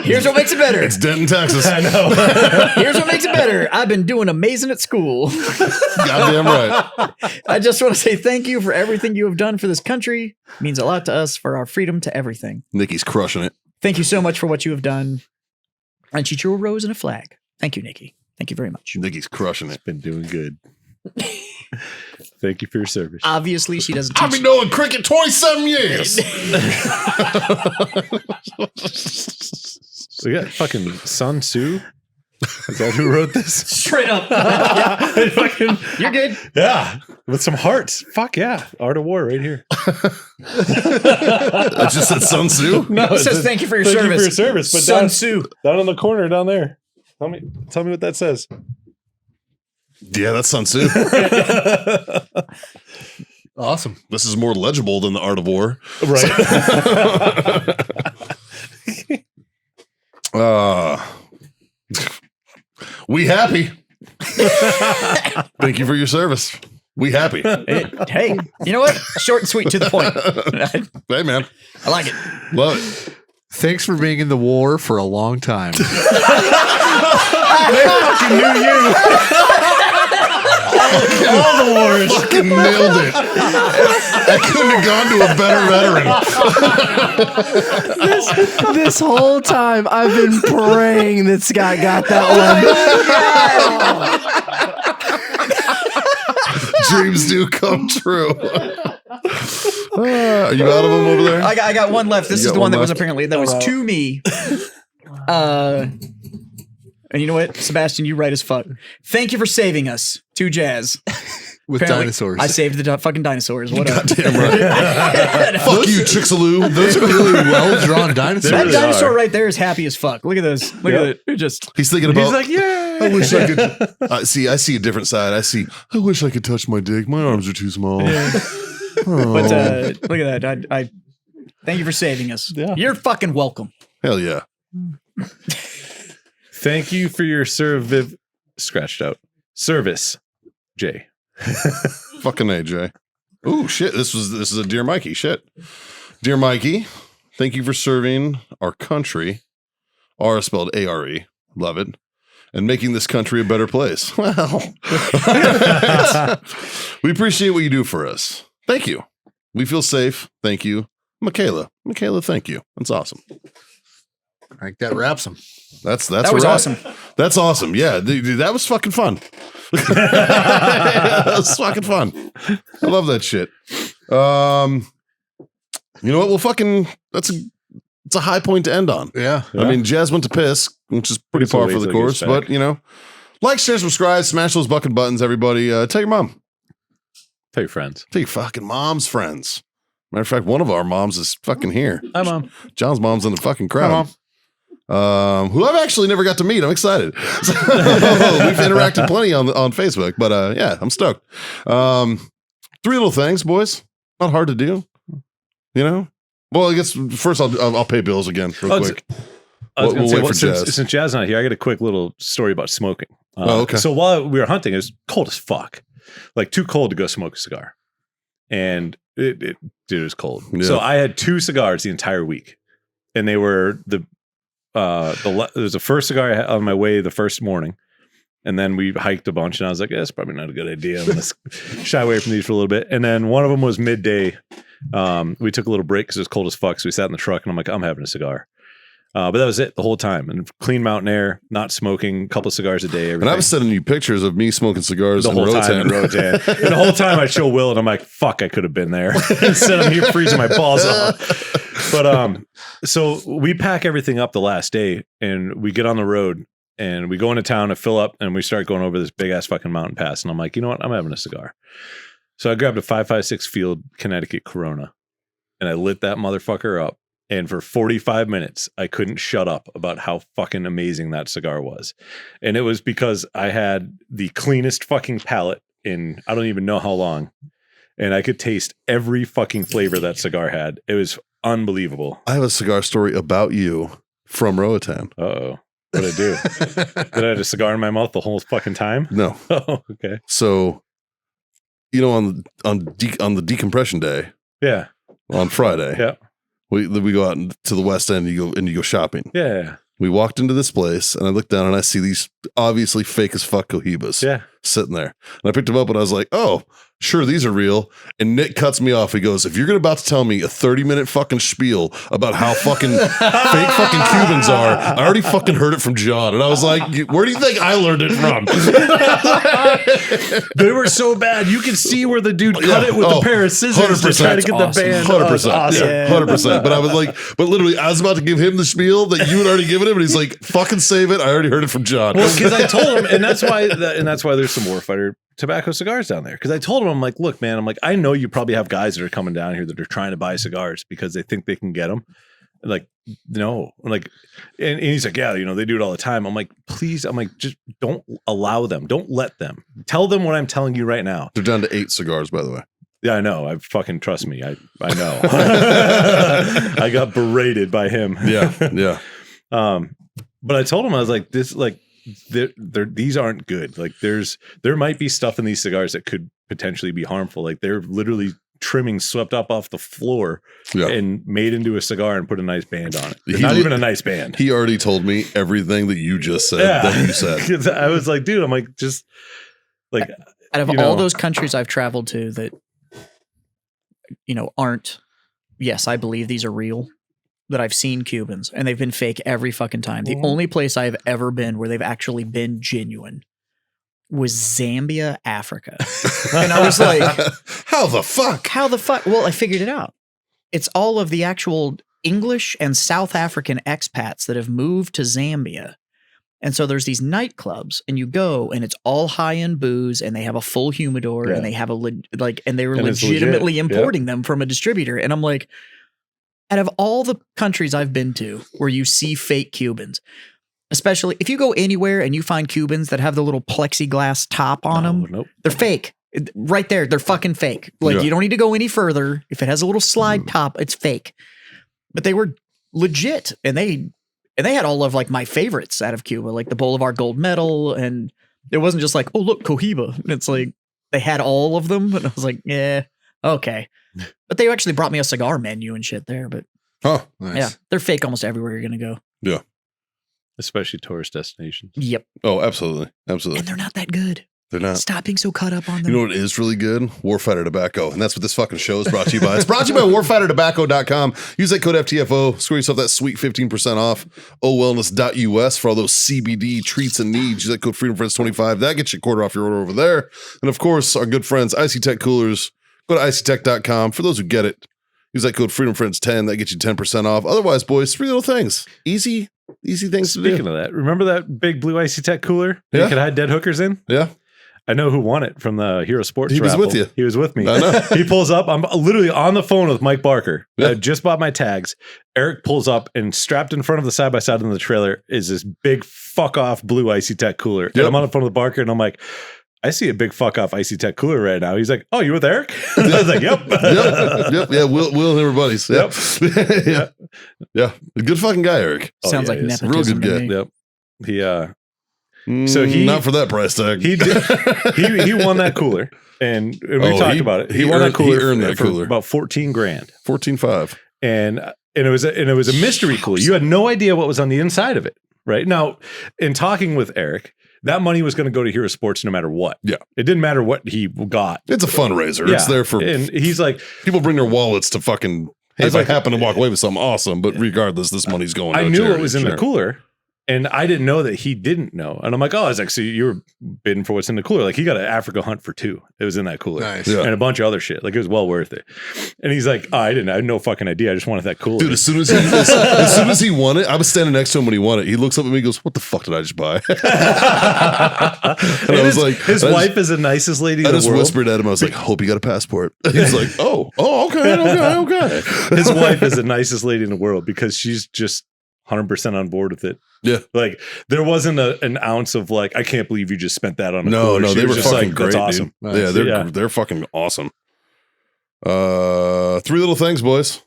Here's what makes it better. It's Denton, Texas. I know. Here's what makes it better. I've been doing amazing at school. Goddamn right. I just want to say thank you for everything you have done for this country. It means a lot to us for our freedom to everything. Nikki's crushing it. Thank you so much for what you have done. And she drew a rose and a flag. Thank you, Nikki. Thank you very much. Nikki's crushing it. Been doing good. Thank you for your service. Obviously, she doesn't teach. I've been knowing cricket 27 years. We got fucking Sun Tzu. Is that who wrote this? Straight up. Fucking, You're good. yeah. With some hearts. Fuck yeah. Art of War right here. It just said Sun Tzu. No, It says thank you for your thank service. you for your service. But Sun down, Tzu. down in the corner down there. Tell me what that says. Yeah, that's Sun Tzu. Awesome. This is more legible than the Art of War. Right. We happy. Thank you for your service. We happy. Hey, you know what? Short and sweet to the point. Hey, man. I like it. Love it. Thanks for being in the war for a long time. All the wars. Fucking nailed it. I couldn't have gone to a better veteran. This whole time I've been praying that Scott got that one. Dreams do come true. Are you out of them over there? I got one left. This You is got the one one that was left? apparently to me. And you know what, Sebastian, you right as fuck. Thank you for saving us. To Jazz. With Apparently, dinosaurs. I saved the fucking dinosaurs. What up? Goddamn right. Fuck you, Chicxulub. Those are really well drawn dinosaurs. That really dinosaur are. right there is happy as fuck. Look at this. Look at it. It just He's thinking about. He's like, yeah. I wish I could. I see a different side. I wish I could touch my dick. My arms are too small. Oh, But look at that. I thank you for saving us. Yeah. You're fucking welcome. hell yeah. Thank you for your scratched out service, Jay. Fucking AJ. Ooh, shit. This is a Dear Mikey. Shit. Dear Mikey, thank you for serving our country. R is spelled A-R-E. Love it. And making this country a better place. Well, we appreciate what you do for us. Thank you. We feel safe. Thank you. Michaela, thank you. That's awesome. I think that wraps them. That's That was right. awesome. That's awesome. Yeah, dude, that was fucking fun. That was fucking fun. I love that shit. You know what? Well, fucking it's a high point to end on. Yeah. I mean, Jazz went to piss, which is pretty It's a par wait for the till he course. gets back. But you know, like, share, subscribe, smash those bucket buttons. Everybody, tell your mom, Tell your friends. tell your fucking mom's friends. Matter of fact, one of our moms is fucking here. Hi, Mom. John's mom's in the fucking crowd. Mom. Who I've actually never got to meet. I'm excited. We've interacted plenty on Facebook, but yeah, I'm stoked. 3 little things, boys. Not hard to do, you know. Well, I guess first I'll pay bills again real quick. I was We'll gonna say, wait well, for Jazz. since Jazz not here, I got a quick little story about smoking. Oh, okay. So while we were hunting, it was cold as fuck. like too cold to go smoke a cigar. And dude, it was cold. Yeah. So I had 2 cigars the entire week. And they were it was the first cigar I had on my way the first morning. And then we hiked a bunch and I was like, yeah, that's probably not a good idea. Let's shy away from these for a little bit. And then one of them was midday. We took a little break because it was cold as fuck. So we sat in the truck and I'm like, I'm having a cigar. But that was it the whole time. And clean mountain air, not smoking, a couple of cigars a day. Everything. And I was sending you pictures of me smoking cigars the in whole time in Rotan. Rotan. And the whole time I show Will and I'm like, fuck, I could have been there. Instead I'm here freezing my balls off. But so we pack everything up the last day and we get on the road and we go into town to fill up and we start going over this big ass fucking mountain pass. And I'm like, you know what? I'm having a cigar. So I grabbed a 556 Field Connecticut Corona and I lit that motherfucker up. And for 45 minutes, I couldn't shut up about how fucking amazing that cigar was. And it was because I had the cleanest fucking palate in I don't even know how long. And I could taste every fucking flavor that cigar had. It was unbelievable. I have a cigar story about you from Roatan. Uh-oh. What'd I do? Did I have a cigar in my mouth the whole fucking time? No. Oh, okay. So, you know, on the decompression day Yeah. on Friday, Yeah. we go out to the West End and you go shopping. Yeah. We walked into this place and I looked down and I see these obviously fake as fuck Cohibas Yeah. sitting there. And I picked them up and I was like, oh, sure, these are real. And Nick cuts me off. He goes, if you're about to tell me a 30-minute fucking spiel about how fucking fake fucking Cubans are, I already fucking heard it from John. And I was like, where do you think I learned it from? They were so bad. You could see where the dude cut Yeah. it with Oh, a pair of scissors to 100%. try to get the Awesome. band. 100%. Oh, it's awesome. Yeah, 100%. But I was like, but literally, I was about to give him the spiel that you had already given him. And he's like, fucking save it. I already heard it from John. Well, because I told him, and that's why there's some Warfighter tobacco cigars down there. Because I told him, I'm like, look, man, I'm like, I know you probably have guys that are coming down here that are trying to buy cigars because they think they can get them. Like, no, like, and he's like, yeah, you know, they do it all the time. I'm like, please, I'm like, just don't allow them. Don't let them. Tell them what I'm telling you right now. They're down to 8 cigars, by the way. Yeah, I know. I fucking trust me. I know. I got berated by him. Yeah. But I told him, I was like, this, like, these aren't good. Like, there might be stuff in these cigars that could potentially be harmful. Like, they're literally trimming swept up off the floor and made into a cigar and put a nice band on it. They're not even a nice band. He already told me everything that you just said that you said. 'Cause I was like, dude, I'm like, just like, Out of you all know. those countries I've traveled to that, you know, aren't, yes, I believe these are real, that I've seen Cubans and they've been fake every fucking time. The only place I've ever been where they've actually been genuine was Zambia, Africa. And I was like, how the fuck? how the fuck? Well, I figured it out. It's all of the actual English and South African expats that have moved to Zambia. And so there's these nightclubs and you go and it's all high-end booze and they have a full humidor and they have and they were And it's legitimately legit. importing them from a distributor. And I'm like, out of all the countries I've been to where you see fake Cubans, especially if you go anywhere and you find Cubans that have the little plexiglass top on them, nope. they're fake. Right there, they're fucking fake. Like, Yeah. you don't need to go any further. If it has a little slide top, it's fake. But they were legit, and they had all of like my favorites out of Cuba, like the Bolivar Gold Medal, and it wasn't just like, oh look, Cohiba. It's like they had all of them, and I was like, yeah, okay. But they actually brought me a cigar menu and shit there. But Oh, Nice. yeah, they're fake almost everywhere you're gonna go. Especially tourist destinations. Yep, oh, absolutely. Absolutely. and they're not that good. They're not. Stop being so caught up on them. You know what is really good? Warfighter Tobacco. And that's what this fucking show is brought to you by. It's brought to you by warfightertobacco.com. Use that code FTFO. Score yourself that sweet 15% off. owellness.us for all those CBD treats and needs. Use that code FreedomFriends25. That gets you a quarter off your order over there. And of course, our good friends, Icy Tech Coolers. Go to icytech.com. For those who get it, use that code FreedomFriends10. That gets you 10% off. Otherwise, boys, 3 little things. Easy things to Speaking do. of that, remember that big blue Icy Tech cooler that Yeah. you could hide dead hookers in? Yeah. I know who won it from the Hero Sports. He was raffle. with you. He was with me. I know. He pulls up. I'm literally on the phone with Mike Barker. Yeah. I just bought my tags. Eric pulls up and strapped in front of the side by side in the trailer is this big fuck off blue Icy Tech cooler. Yep. And I'm on the phone with Barker and I'm like, I see a big fuck off Icy Tech cooler right now. He's like, oh, you with Eric? I was like, yep. Yep. Yeah. Will and him are buddies. Yep. yeah. Yeah. A good fucking guy, Eric. Oh, Sounds yeah, like he is. nepotism Real good to guy. me. Yep. So he- not for that price tag. He did, he won that cooler, and we talked about it. He won that cooler. He earned that for cooler. about $14,000, 14.5. and it was a mystery cooler. You had no idea what was on the inside of it. Right now, in talking with Eric, that money was going to go to Hero Sports no matter what. Yeah. It didn't matter what he got. It's a fundraiser. It's Yeah. there for And he's like, people bring their wallets to fucking. Hey, I was if like- I happen to walk away with something awesome, but regardless, this money's going. To I a knew charity, what was in sure. the cooler, and I didn't know that he didn't know. And I'm like, oh, I was like, so you were bidding for what's in the cooler? Like he got an Africa hunt for 2. It was in that cooler. Nice. Yeah. And a bunch of other shit. Like it was well worth it. And he's like, oh, I had no fucking idea. I just wanted that cooler. Dude, as soon as he won it, I was standing next to him when he won it. He looks up at me and goes, "What the fuck did I just buy?" and I was like, his wife is the nicest lady I in the just world. whispered at him. I was like, "Hope you got a passport." He's like, "Oh, okay." His wife is the nicest lady in the world because she's just 100% on board with it. Yeah. Like there wasn't an ounce of like, I can't believe you just spent that on a No, cooler. no, She they was were just fucking like, great, that's awesome. dude. Yeah, Yeah. they're fucking awesome. 3 little things, boys.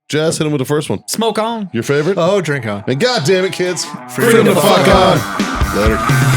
Jazz, hit him with the first one. Smoke on. Your favorite? Oh, drink on. And God damn it, kids, Freedom to to fuck fuck on. Later.